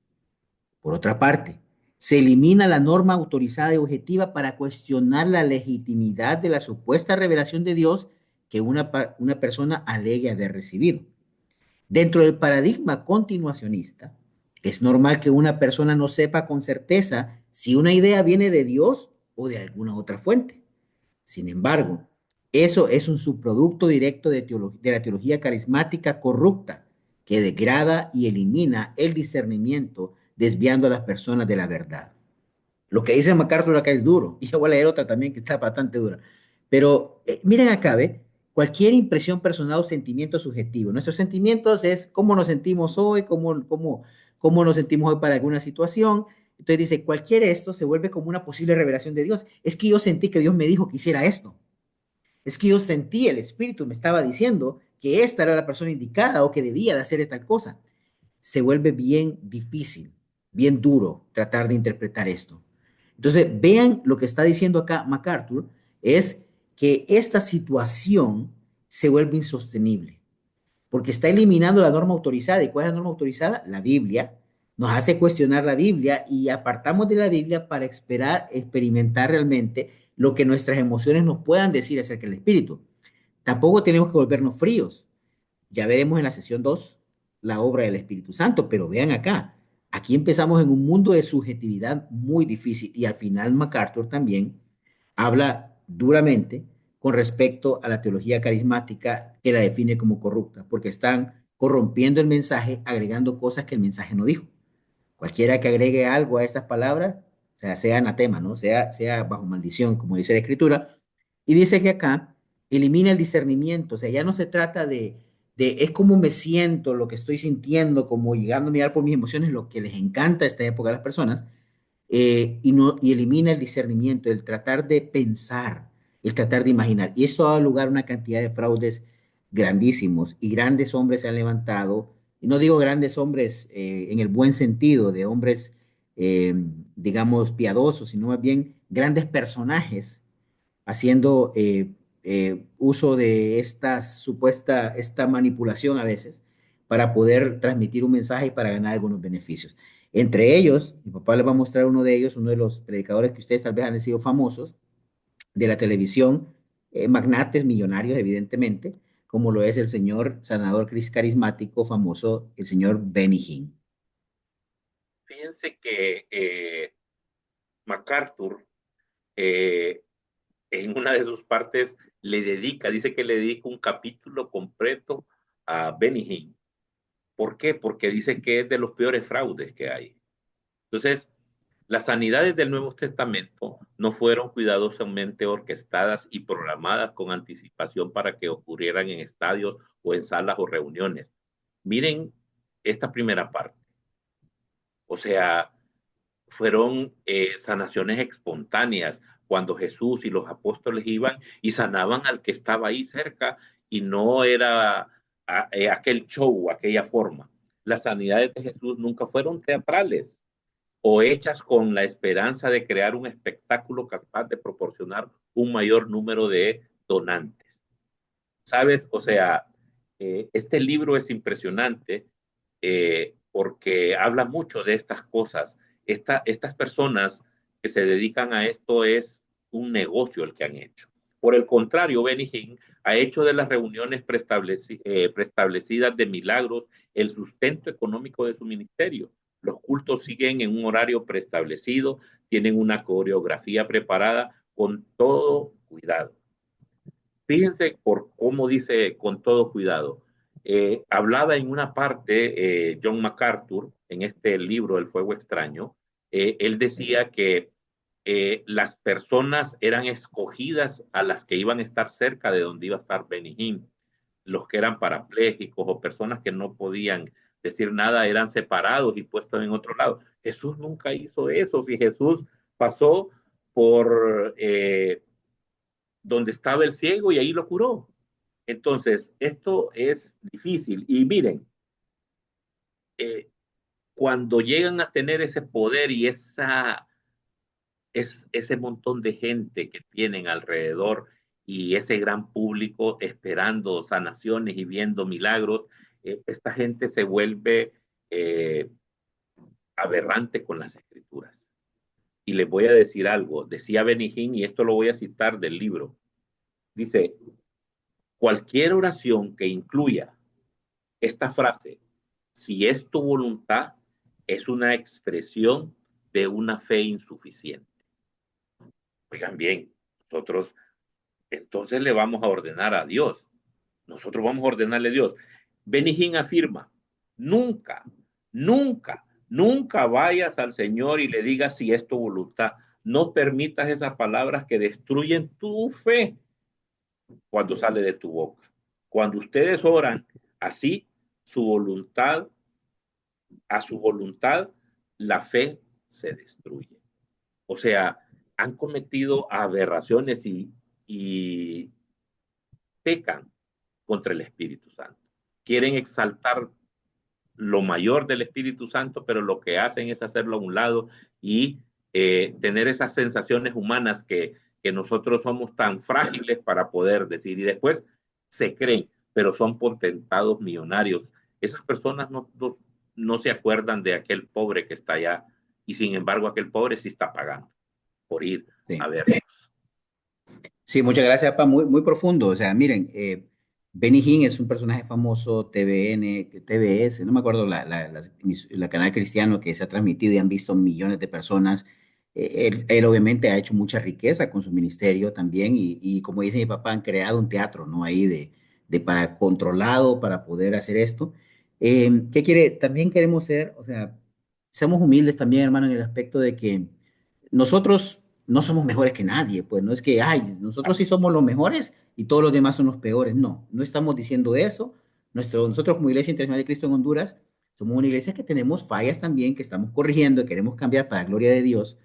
Por otra parte, se elimina la norma autorizada y objetiva para cuestionar la legitimidad de la supuesta revelación de Dios que una persona alegue haber recibido. Dentro del paradigma continuacionista, es normal que una persona no sepa con certeza si una idea viene de Dios o de alguna otra fuente. Sin embargo, eso es un subproducto directo de la teología carismática corrupta que degrada y elimina el discernimiento, desviando a las personas de la verdad. Lo que dice MacArthur acá es duro, y yo voy a leer otra también que está bastante dura. Pero miren acá, ¿ve? Cualquier impresión personal o sentimiento subjetivo. Nuestros sentimientos es cómo nos sentimos hoy, cómo nos sentimos hoy para alguna situación. Entonces dice, cualquier esto se vuelve como una posible revelación de Dios. Es que yo sentí que Dios me dijo que hiciera esto. Es que yo sentí, el Espíritu me estaba diciendo que esta era la persona indicada o que debía de hacer esta cosa. Se vuelve bien difícil, bien duro tratar de interpretar esto. Entonces, vean lo que está diciendo acá MacArthur, es que esta situación se vuelve insostenible, porque está eliminando la norma autorizada. ¿Y cuál es la norma autorizada? La Biblia. Nos hace cuestionar la Biblia y apartamos de la Biblia para experimentar realmente lo que nuestras emociones nos puedan decir acerca del Espíritu. Tampoco tenemos que volvernos fríos. Ya veremos en la sesión 2 la obra del Espíritu Santo, pero vean acá, aquí empezamos en un mundo de subjetividad muy difícil y al final MacArthur también habla duramente con respecto a la teología carismática que la define como corrupta, porque están corrompiendo el mensaje, agregando cosas que el mensaje no dijo. Cualquiera que agregue algo a estas palabras, o sea anatema, ¿no? Sea bajo maldición, como dice la Escritura, y dice que acá elimina el discernimiento, o sea, ya no se trata es como me siento, lo que estoy sintiendo, como llegando a mirar por mis emociones, lo que les encanta a esta época a las personas, y elimina el discernimiento, el tratar de pensar, el tratar de imaginar. Y esto ha dado lugar a una cantidad de fraudes grandísimos y grandes hombres se han levantado, y no digo grandes hombres en el buen sentido, de hombres, eh, digamos, piadosos, sino más bien grandes personajes haciendo uso de esta manipulación a veces para poder transmitir un mensaje y para ganar algunos beneficios. Entre ellos, mi papá les va a mostrar uno de ellos, uno de los predicadores que ustedes tal vez han sido famosos de la televisión, magnates millonarios, evidentemente, como lo es el señor sanador carismático famoso, el señor Benny Hinn. Fíjense que MacArthur, eh, en una de sus partes, dice que le dedica un capítulo completo a Benny Hinn. ¿Por qué? Porque dice que es de los peores fraudes que hay. Entonces, las sanidades del Nuevo Testamento no fueron cuidadosamente orquestadas y programadas con anticipación para que ocurrieran en estadios o en salas o reuniones. Miren esta primera parte. O sea, fueron sanaciones espontáneas cuando Jesús y los apóstoles iban y sanaban al que estaba ahí cerca y no era aquel show, aquella forma. Las sanidades de Jesús nunca fueron teatrales o hechas con la esperanza de crear un espectáculo capaz de proporcionar un mayor número de donantes. ¿Sabes? O sea, este libro es impresionante porque habla mucho de estas cosas. Estas personas que se dedican a esto es un negocio el que han hecho. Por el contrario, Benny Hinn ha hecho de las reuniones preestablecidas de milagros el sustento económico de su ministerio. Los cultos siguen en un horario preestablecido, tienen una coreografía preparada con todo cuidado. Fíjense por cómo dice con todo cuidado. Hablaba en una parte John MacArthur, en este libro El Fuego Extraño, él decía que las personas eran escogidas a las que iban a estar cerca de donde iba a estar Benny Hinn. Los que eran parapléjicos o personas que no podían decir nada eran separados y puestos en otro lado. Jesús nunca hizo eso. Si Jesús pasó por donde estaba el ciego y ahí lo curó. Entonces, esto es difícil. Y miren, eh, cuando llegan a tener ese poder y ese montón de gente que tienen alrededor y ese gran público esperando sanaciones y viendo milagros, esta gente se vuelve eh, aberrante con las escrituras. Y les voy a decir algo, decía Benny Hinn, y esto lo voy a citar del libro, dice, cualquier oración que incluya esta frase, si es tu voluntad, es una expresión de una fe insuficiente. Oigan bien, nosotros entonces le vamos a ordenar a Dios. Nosotros vamos a ordenarle a Dios. Benny Hinn afirma, nunca, nunca, nunca vayas al Señor y le digas si es tu voluntad. No permitas esas palabras que destruyen tu fe cuando sale de tu boca. Cuando ustedes oran así, su voluntad, a su voluntad, la fe se destruye. O sea, han cometido aberraciones y pecan contra el Espíritu Santo. Quieren exaltar lo mayor del Espíritu Santo, pero lo que hacen es hacerlo a un lado y tener esas sensaciones humanas que nosotros somos tan frágiles para poder decir. Y después se creen, pero son potentados millonarios. Esas personas no se acuerdan de aquel pobre que está allá y sin embargo aquel pobre sí está pagando por ir a Sí. verlos. Sí, muchas gracias, Pa. Muy, muy profundo. O sea, miren, Benny Hinn es un personaje famoso, TVN, TVS, no me acuerdo la canal cristiano que se ha transmitido y han visto millones de personas. Él obviamente ha hecho mucha riqueza con su ministerio también y como dice mi papá, han creado un teatro, ¿no? Ahí de para controlado para poder hacer esto. ¿Qué quiere? También queremos ser, o sea, seamos humildes también, hermano, en el aspecto de que nosotros no somos mejores que nadie, pues no es que, ay, nosotros sí somos los mejores y todos los demás son los peores. No, no estamos diciendo eso. Nosotros como Iglesia Internacional de Cristo en Honduras somos una iglesia que tenemos fallas también, que estamos corrigiendo, que queremos cambiar para la gloria de Dios,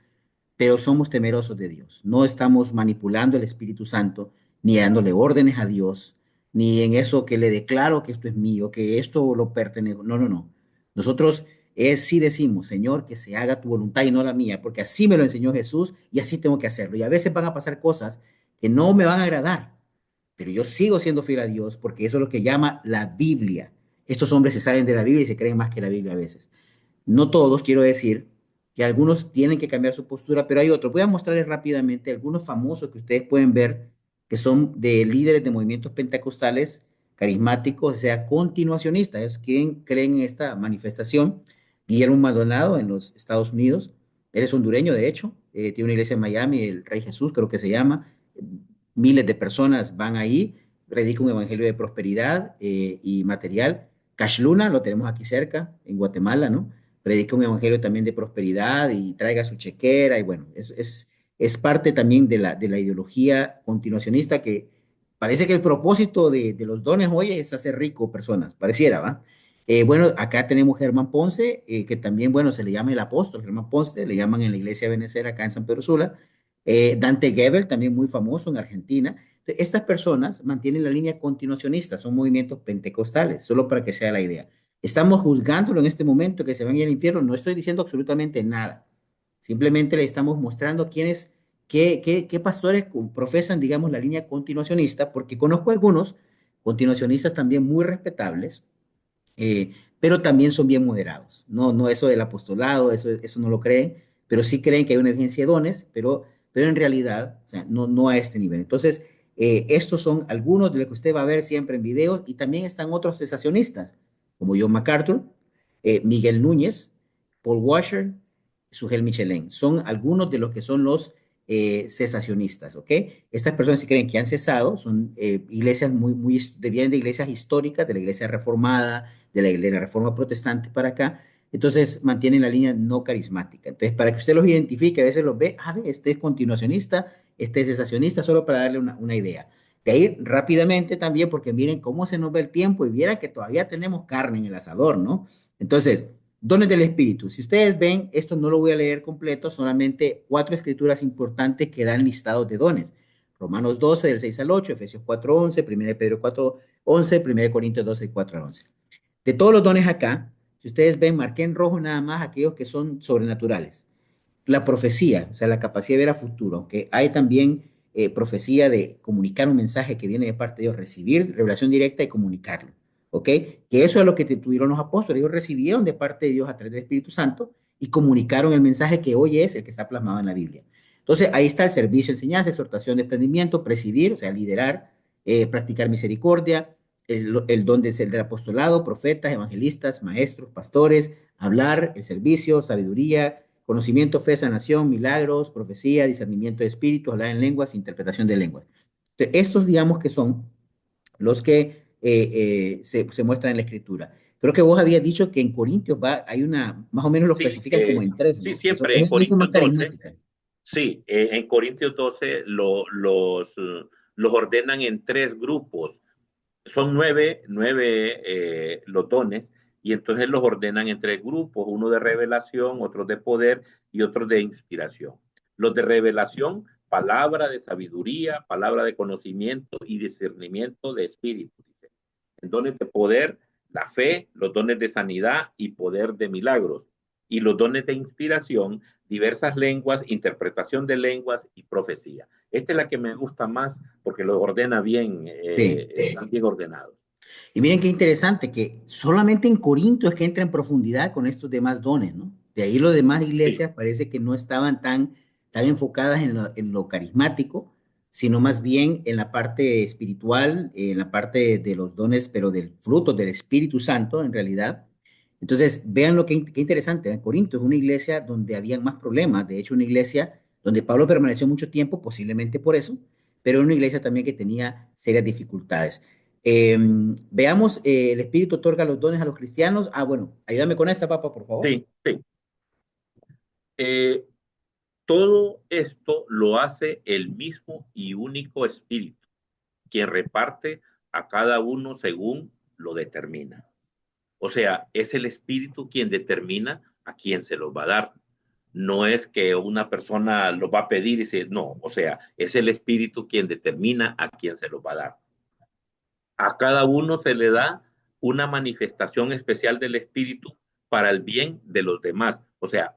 pero somos temerosos de Dios. No estamos manipulando el Espíritu Santo, ni dándole órdenes a Dios, ni en eso que le declaro que esto es mío, que esto lo pertenece. No, no, no. Nosotros sí decimos, Señor, que se haga tu voluntad y no la mía, porque así me lo enseñó Jesús y así tengo que hacerlo. Y a veces van a pasar cosas que no me van a agradar, pero yo sigo siendo fiel a Dios porque eso es lo que llama la Biblia. Estos hombres se salen de la Biblia y se creen más que la Biblia a veces. No todos, quiero decir, que algunos tienen que cambiar su postura, pero hay otros. Voy a mostrarles rápidamente algunos famosos que ustedes pueden ver que son de líderes de movimientos pentecostales carismáticos, o sea, continuacionistas. Es quien creen en esta manifestación. Guillermo Maldonado en los Estados Unidos. Él es hondureño, de hecho. Tiene una iglesia en Miami, el Rey Jesús, creo que se llama. Miles de personas van ahí, predica un evangelio de prosperidad y material. Cash Luna, lo tenemos aquí cerca, en Guatemala, ¿no? Predica un evangelio también de prosperidad y traiga su chequera y bueno, es parte también de la ideología continuacionista que parece que el propósito de los dones hoy es hacer rico personas, pareciera, ¿va? Bueno, acá tenemos Germán Ponce, que también, bueno, se le llama el apóstol Germán Ponce, le llaman en la iglesia de Benecer acá en San Pedro Sula. Dante Gebel, también muy famoso en Argentina. Estas personas mantienen la línea continuacionista, son movimientos pentecostales, solo para que sea la idea. Estamos juzgándolo en este momento que se van a ir al infierno. No estoy diciendo absolutamente nada. Simplemente le estamos mostrando quiénes, qué pastores profesan, digamos, la línea continuacionista, porque conozco algunos continuacionistas también muy respetables, pero también son bien moderados. No, no eso del apostolado, eso no lo creen, pero sí creen que hay una urgencia de dones, pero en realidad, o sea, no, no a este nivel. Entonces, estos son algunos de los que usted va a ver siempre en videos y también están otros cesacionistas, como John MacArthur, Miguel Núñez, Paul Washer, Sugel Michelén. Son algunos de los que son los cesacionistas, ¿ok? Estas personas sí creen que han cesado, son iglesias vienen de iglesias históricas, de la iglesia reformada, de la reforma protestante para acá, entonces mantienen la línea no carismática. Entonces, para que usted los identifique, a veces los ve, este es continuacionista, este es cesacionista, solo para darle una idea. De ahí rápidamente también, porque miren cómo se nos va el tiempo y viera que todavía tenemos carne en el asador, ¿no? Entonces, dones del Espíritu. Si ustedes ven, esto no lo voy a leer completo, solamente cuatro escrituras importantes que dan listados de dones. Romanos 12, del 6 al 8, Efesios 4, 11, 1 Pedro 4, 11, 1 Corintios 12, 4 al 11. De todos los dones acá, si ustedes ven, marqué en rojo nada más aquellos que son sobrenaturales. La profecía, o sea, la capacidad de ver a futuro, aunque hay también profecía de comunicar un mensaje que viene de parte de Dios, recibir revelación directa y comunicarlo, ¿ok? Que eso es lo que tuvieron los apóstoles, ellos recibieron de parte de Dios a través del Espíritu Santo y comunicaron el mensaje que hoy es el que está plasmado en la Biblia. Entonces, ahí está el servicio, enseñanza, exhortación, desprendimiento, presidir, o sea, liderar, practicar misericordia, el don del apostolado, profetas, evangelistas, maestros, pastores, hablar, el servicio, sabiduría, conocimiento, fe, sanación, milagros, profecía, discernimiento de espíritus, hablar en lenguas, interpretación de lenguas. Entonces, estos digamos que son los que se muestran en la escritura. Creo que vos habías dicho que en Corintios hay una, más o menos los Sí, clasifican como en tres, sí, ¿no? Que son, siempre es en la iglesia más Corintios 12. carismática. Sí, en Corintios 12 los ordenan en tres grupos. Son nueve los dones, y entonces los ordenan en tres grupos, uno de revelación, otro de poder y otro de inspiración. Los de revelación, palabra de sabiduría, palabra de conocimiento y discernimiento de espíritu. Dice. En dones de poder, la fe, los dones de sanidad y poder de milagros. Y los dones de inspiración, diversas lenguas, interpretación de lenguas y profecía. Esta es la que me gusta más porque lo ordena bien, Sí. están bien ordenados. Y miren qué interesante que solamente en Corinto es que entra en profundidad con estos demás dones, ¿no? De ahí las demás Sí, iglesias parece que no estaban tan enfocadas en lo carismático, sino más bien en la parte espiritual, en la parte de los dones, pero del fruto del Espíritu Santo, en realidad. Entonces, vean lo qué interesante. En Corinto es una iglesia donde había más problemas. De hecho, una iglesia donde Pablo permaneció mucho tiempo, posiblemente por eso, pero una iglesia también que tenía serias dificultades. Veamos, el Espíritu otorga los dones a los cristianos. Ah, bueno, ayúdame con esta, papá, por favor. sí, sí. Eh, todo esto lo hace el mismo y único Espíritu, quien reparte a cada uno según lo determina. O sea, es el Espíritu quien determina a quién se los va a dar. No es que una persona lo va a pedir y dice, no, o sea, es el Espíritu quien determina a quién se lo va a dar. A cada uno se le da una manifestación especial del Espíritu para el bien de los demás. O sea,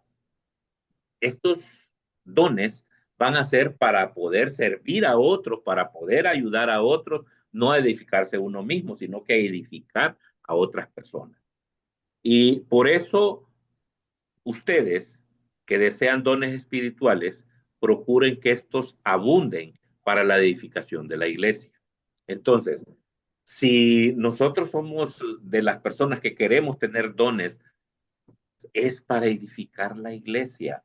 estos dones van a ser para poder servir a otros, para poder ayudar a otros, no a edificarse uno mismo, sino que a edificar a otras personas. Y por eso ustedes que desean dones espirituales, procuren que estos abunden para la edificación de la iglesia. Entonces, si nosotros somos de las personas que queremos tener dones, es para edificar la iglesia.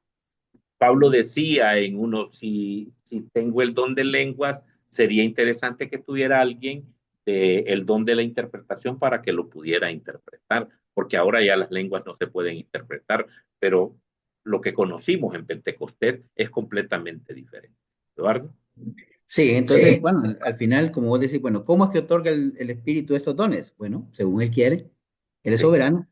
Pablo decía en uno, si tengo el don de lenguas, sería interesante que tuviera alguien el don de la interpretación para que lo pudiera interpretar, porque ahora ya las lenguas no se pueden interpretar, pero lo que conocimos en Pentecostés es completamente diferente. ¿Eduardo? Sí, entonces, bueno, al final, como vos decís, bueno, ¿cómo es que otorga el Espíritu estos dones? Bueno, según Él quiere, Él es Sí, soberano.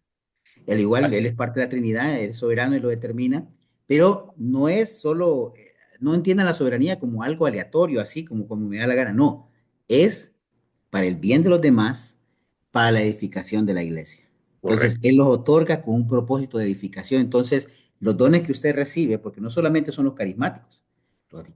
Al igual, así, Él es parte de la Trinidad, Él es soberano y lo determina, pero no es solo, no entiendan la soberanía como algo aleatorio, así como me da la gana, no, es para el bien de los demás, para la edificación de la iglesia. Entonces, correcto, Él los otorga con un propósito de edificación. Entonces, los dones que usted recibe, porque no solamente son los carismáticos,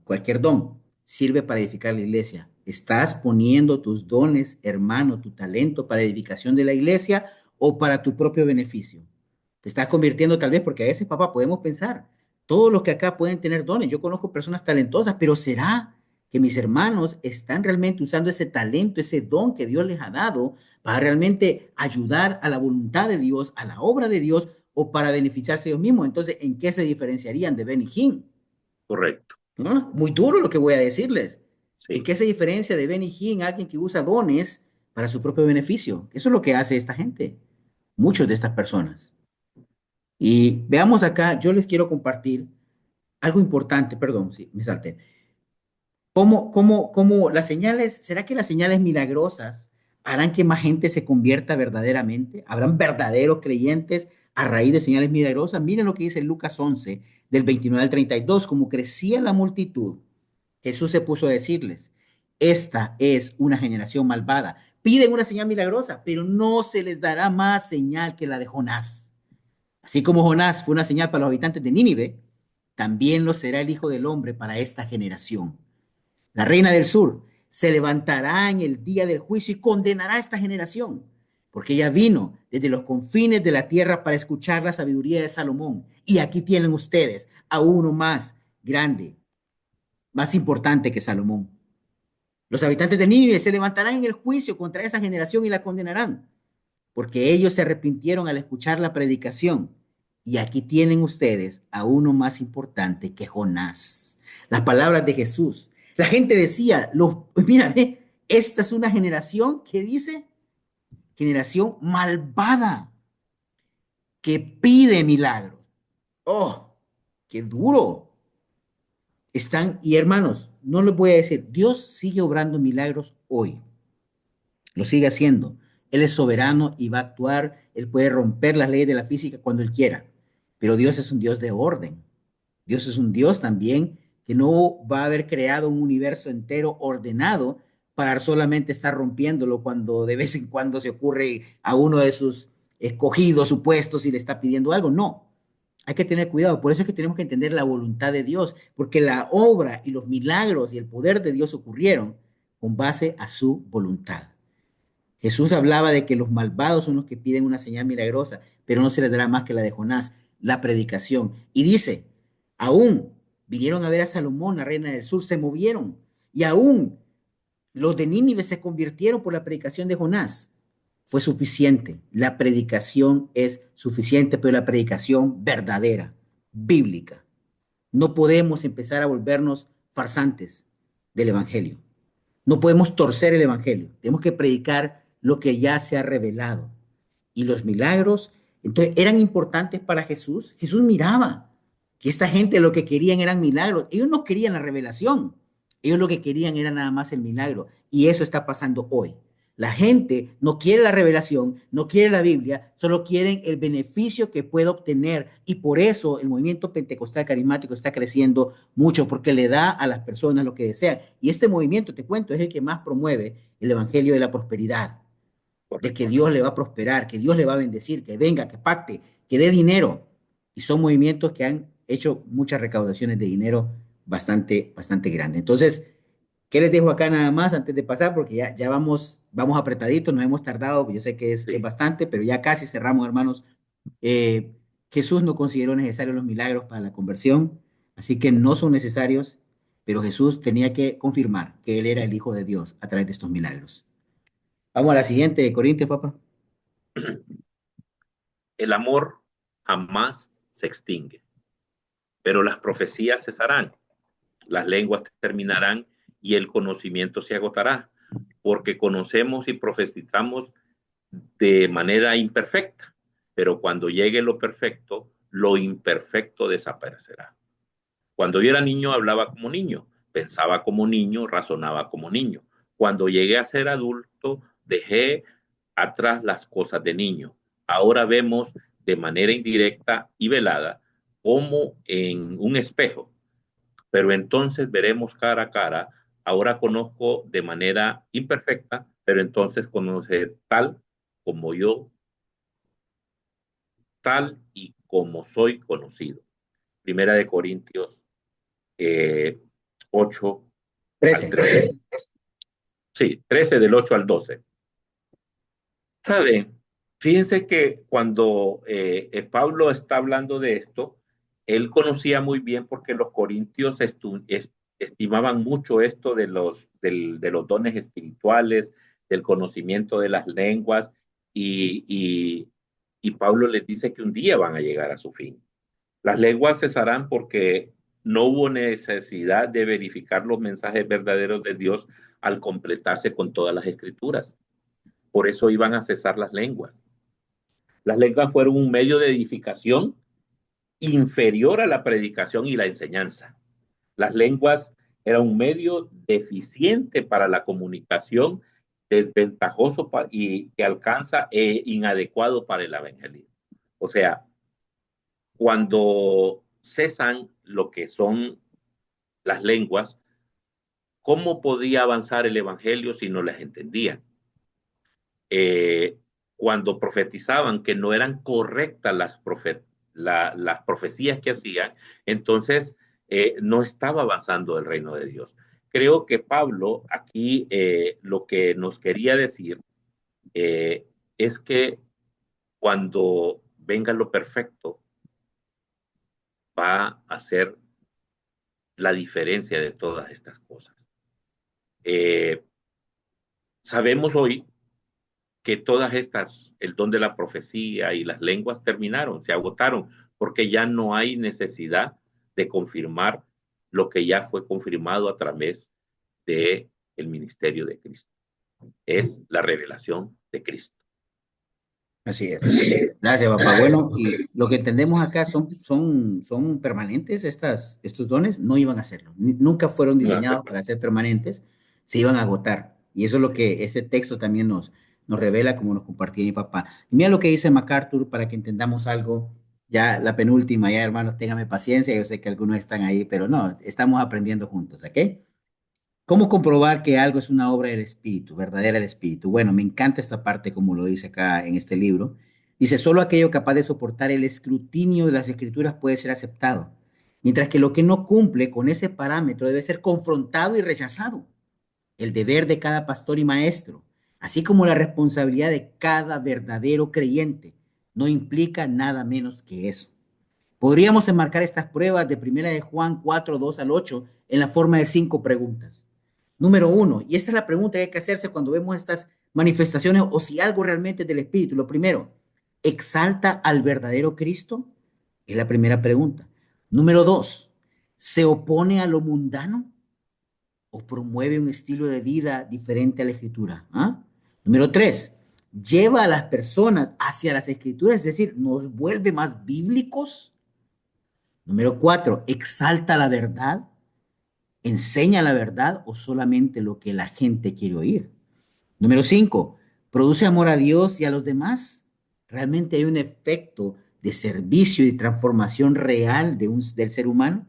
cualquier don sirve para edificar la iglesia. ¿Estás poniendo tus dones, hermano, tu talento para edificación de la iglesia o para tu propio beneficio? Te estás convirtiendo tal vez, porque a veces, papá, podemos pensar, todos los que acá pueden tener dones, yo conozco personas talentosas, pero ¿será que mis hermanos están realmente usando ese talento, ese don que Dios les ha dado para realmente ayudar a la voluntad de Dios, a la obra de Dios o para beneficiarse ellos mismos? Entonces, ¿en qué se diferenciarían de Ben y Hinn? correcto, ¿No? Muy duro lo que voy a decirles. ¿En sí. qué se diferencia de Ben y Hinn alguien que usa dones para su propio beneficio? Eso es lo que hace esta gente, muchos de estas personas. Y veamos acá, yo les quiero compartir algo importante, perdón, sí, me salté. ¿Cómo las señales, será que las señales milagrosas harán que más gente se convierta verdaderamente? ¿Habrán verdaderos creyentes a raíz de señales milagrosas? Miren lo que dice Lucas 11, del 29 al 32. Como crecía la multitud, Jesús se puso a decirles, esta es una generación malvada. Piden una señal milagrosa, pero no se les dará más señal que la de Jonás. Así como Jonás fue una señal para los habitantes de Nínive, también lo será el Hijo del Hombre para esta generación. La reina del sur se levantará en el día del juicio y condenará a esta generación, porque ella vino desde los confines de la tierra para escuchar la sabiduría de Salomón. Y aquí tienen ustedes a uno más grande, más importante que Salomón. Los habitantes de Nínive se levantarán en el juicio contra esa generación y la condenarán, porque ellos se arrepintieron al escuchar la predicación. Y aquí tienen ustedes a uno más importante que Jonás. Las palabras de Jesús. La gente decía, mira, esta es una generación que dice, generación malvada, que pide milagros. Oh, qué duro. Están, y hermanos, no les voy a decir, Dios sigue obrando milagros hoy. Lo sigue haciendo. Él es soberano y va a actuar. Él puede romper las leyes de la física cuando él quiera. Pero Dios es un Dios de orden. Dios es un Dios también que no va a haber creado un universo entero ordenado para solamente estar rompiéndolo cuando de vez en cuando se ocurre a uno de sus escogidos supuestos y le está pidiendo algo. No, hay que tener cuidado. Por eso es que tenemos que entender la voluntad de Dios, porque la obra y los milagros y el poder de Dios ocurrieron con base a su voluntad. Jesús hablaba de que los malvados son los que piden una señal milagrosa, pero no se les dará más que la de Jonás, la predicación. Y dice, aún vinieron a ver a Salomón, la reina del sur, se movieron, y aún los de Nínive se convirtieron por la predicación de Jonás. Fue suficiente. La predicación es suficiente, pero la predicación verdadera, bíblica. No podemos empezar a volvernos farsantes del Evangelio. No podemos torcer el Evangelio. Tenemos que predicar lo que ya se ha revelado. Y los milagros, entonces, eran importantes para Jesús. Jesús miraba que esta gente lo que querían eran milagros. Ellos no querían la revelación. Ellos lo que querían era nada más el milagro. Y eso está pasando hoy. La gente no quiere la revelación, no quiere la Biblia, solo quieren el beneficio que puede obtener. Y por eso el movimiento pentecostal carismático está creciendo mucho, porque le da a las personas lo que desean. Y este movimiento, te cuento, es el que más promueve el evangelio de la prosperidad, de que correcto. Dios le va a prosperar, que Dios le va a bendecir, que venga, que pacte, que dé dinero. Y son movimientos que han hecho muchas recaudaciones de dinero bastante grandes. Entonces, ¿qué les dejo acá nada más antes de pasar? Porque ya vamos apretaditos, nos hemos tardado, yo sé que es Sí, bastante, pero ya casi cerramos, hermanos. Eh, Jesús no consideró necesarios los milagros para la conversión, así que no son necesarios, pero Jesús tenía que confirmar que Él era el Hijo de Dios a través de estos milagros. Vamos a la siguiente, Corintios, papá. el amor jamás se extingue, pero las profecías cesarán, las lenguas terminarán y el conocimiento se agotará, porque conocemos y profetizamos de manera imperfecta, pero cuando llegue lo perfecto, lo imperfecto desaparecerá. Cuando yo era niño hablaba como niño, pensaba como niño, razonaba como niño. Cuando llegué a ser adulto, dejé atrás las cosas de niño. Ahora vemos de manera indirecta y velada como en un espejo, pero entonces veremos cara a cara. Ahora conozco de manera imperfecta, pero entonces conoceré como yo, tal y como soy conocido. Primera de Corintios 8 al 13, 13. 13. Sí, 13 del 8 al 12. ¿Saben? Fíjense que cuando Pablo está hablando de esto, él conocía muy bien porque los corintios estimaban mucho esto de los dones espirituales, del conocimiento de las lenguas, y, y, y Pablo les dice que un día van a llegar a su fin. Las lenguas cesarán porque no hubo necesidad de verificar los mensajes verdaderos de Dios al completarse con todas las escrituras. Por eso iban a cesar las lenguas. Las lenguas fueron un medio de edificación inferior a la predicación y la enseñanza. Las lenguas eran un medio deficiente para la comunicación, desventajoso y que alcanza inadecuado para el evangelismo. O sea, cuando cesan lo que son las lenguas, ¿cómo podía avanzar el evangelio si no las entendían? eh, Cuando profetizaban que no eran correctas las profecías que hacían, entonces no estaba avanzando el reino de Dios. Creo que Pablo aquí lo que nos quería decir eh, es que cuando venga lo perfecto va a ser la diferencia de todas estas cosas. Eh, Sabemos hoy que todas estas, el don de la profecía y las lenguas terminaron, se agotaron, porque ya no hay necesidad de confirmar lo que ya fue confirmado a través de el ministerio de Cristo. Es la revelación de Cristo. Así es. Gracias, papá. Bueno, y lo que entendemos acá son permanentes estos dones, no iban a serlo. Nunca fueron diseñados para ser permanentes, se iban a agotar. Y eso es lo que ese texto también nos revela, como nos compartía mi papá. Y mira lo que dice MacArthur para que entendamos algo. Ya la penúltima, ya hermanos, téngame paciencia. Yo sé que algunos están ahí, pero no, estamos aprendiendo juntos, ¿ok? ¿Cómo comprobar que algo es una obra del Espíritu, verdadera del Espíritu? Bueno, me encanta esta parte, como lo dice acá en este libro. Dice, solo aquello capaz de soportar el escrutinio de las Escrituras puede ser aceptado, mientras que lo que no cumple con ese parámetro debe ser confrontado y rechazado. El deber de cada pastor y maestro, así como la responsabilidad de cada verdadero creyente, no implica nada menos que eso. Podríamos enmarcar estas pruebas de Primera de Juan 4 2 al 8 en la forma de 5 preguntas. Número uno, y esta es la pregunta que hay que hacerse cuando vemos estas manifestaciones o si algo realmente es del Espíritu. Lo primero, ¿exalta al verdadero Cristo? Es la primera pregunta. Número dos, ¿se opone a lo mundano o promueve un estilo de vida diferente a la Escritura? ¿Ah? Número tres, ¿lleva a las personas hacia las Escrituras? Es decir, ¿nos vuelve más bíblicos? Número cuatro, ¿exalta la verdad? ¿Enseña la verdad o solamente lo que la gente quiere oír? Número 5, ¿produce amor a Dios y a los demás? ¿Realmente hay un efecto de servicio y transformación real del ser humano?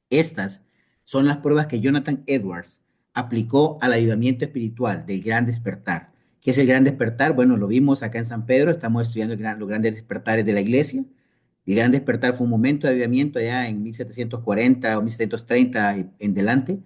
Estas son las pruebas que Jonathan Edwards aplicó al avivamiento espiritual del Gran Despertar. ¿Qué es el Gran Despertar? Bueno, lo vimos acá en San Pedro, estamos estudiando los grandes despertares de la iglesia. El Gran Despertar fue un momento de avivamiento allá en 1740 o 1730 en delante.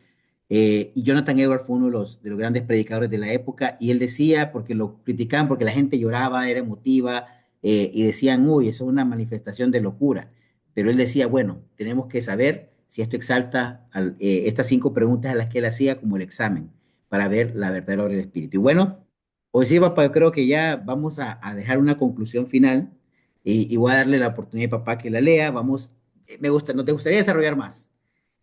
Y Jonathan Edwards fue uno de los grandes predicadores de la época y él decía, porque lo criticaban, porque la gente lloraba, era emotiva y decían, uy, eso es una manifestación de locura. Pero él decía, bueno, tenemos que saber si esto exalta estas 5 preguntas a las que él hacía como el examen para ver la verdadera obra del Espíritu. Y bueno, hoy sí, papá, yo creo que ya vamos a dejar una conclusión final y voy a darle la oportunidad a papá que la lea. Vamos, nos gustaría desarrollar más,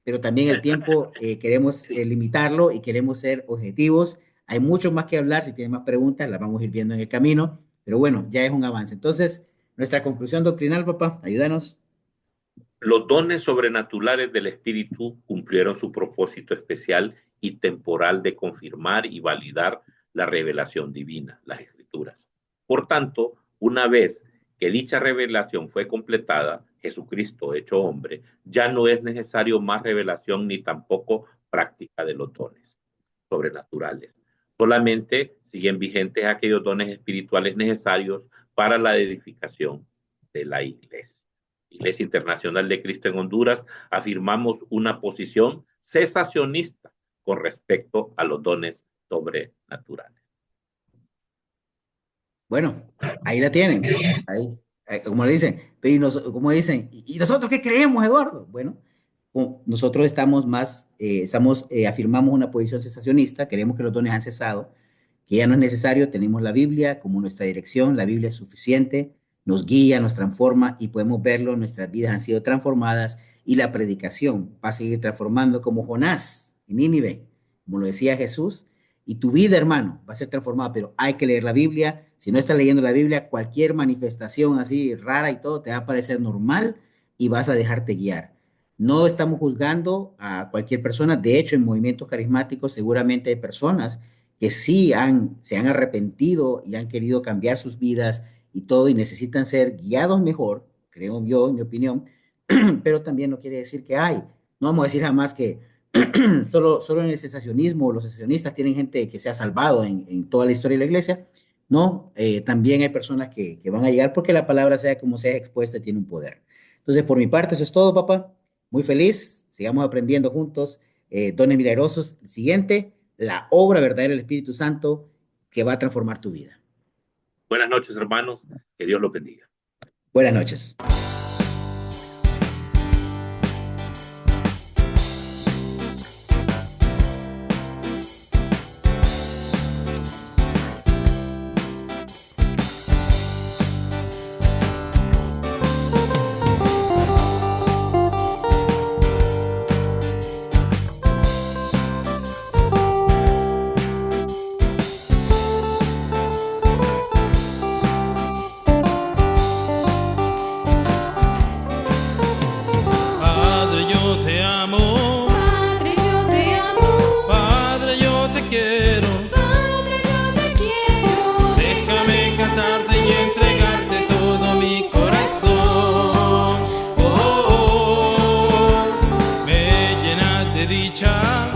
pero también el tiempo queremos Sí. limitarlo y queremos ser objetivos. Hay mucho más que hablar, si tienen más preguntas, las vamos a ir viendo en el camino, pero bueno, ya es un avance. Entonces, nuestra conclusión doctrinal, papá, ayúdanos. Los dones sobrenaturales del Espíritu cumplieron su propósito especial y temporal de confirmar y validar la revelación divina, las Escrituras. Por tanto, una vez que dicha revelación fue completada, Jesucristo hecho hombre, ya no es necesario más revelación ni tampoco práctica de los dones sobrenaturales. Solamente siguen vigentes aquellos dones espirituales necesarios para la edificación de la iglesia. Iglesia Internacional de Cristo en Honduras, afirmamos una posición cesacionista con respecto a los dones sobrenaturales. Bueno, ahí la tienen. Como le dicen, pero como dicen, ¿y nosotros qué creemos, Eduardo? Bueno, nosotros afirmamos una posición cesacionista, queremos que los dones han cesado, que ya no es necesario, tenemos la Biblia como nuestra dirección, la Biblia es suficiente, nos guía, nos transforma y podemos verlo, nuestras vidas han sido transformadas y la predicación va a seguir transformando como Jonás en Nínive, como lo decía Jesús, y tu vida, hermano, va a ser transformada, pero hay que leer la Biblia. Si no estás leyendo la Biblia, cualquier manifestación así rara y todo te va a parecer normal y vas a dejarte guiar. No estamos juzgando a cualquier persona. De hecho, en movimientos carismáticos seguramente hay personas que se han arrepentido y han querido cambiar sus vidas y todo y necesitan ser guiados mejor, creo yo, en mi opinión, pero también no quiere decir que hay. No vamos a decir jamás que solo en el cesacionismo, los cesacionistas tienen gente que se ha salvado en toda la historia de la iglesia. No, también hay personas que van a llegar porque la palabra, sea como sea expuesta, tiene un poder. Entonces, por mi parte, eso es todo, papá. Muy feliz. Sigamos aprendiendo juntos. Dones milagrosos. El siguiente, la obra verdadera del Espíritu Santo que va a transformar tu vida. Buenas noches, hermanos. Que Dios los bendiga. Buenas noches. Padre, yo te amo, Padre, yo te amo, Padre, yo te quiero. Padre, yo te quiero. Déjame cantarte y entregarte todo mi corazón. Oh, oh, oh. Me llenas de dicha.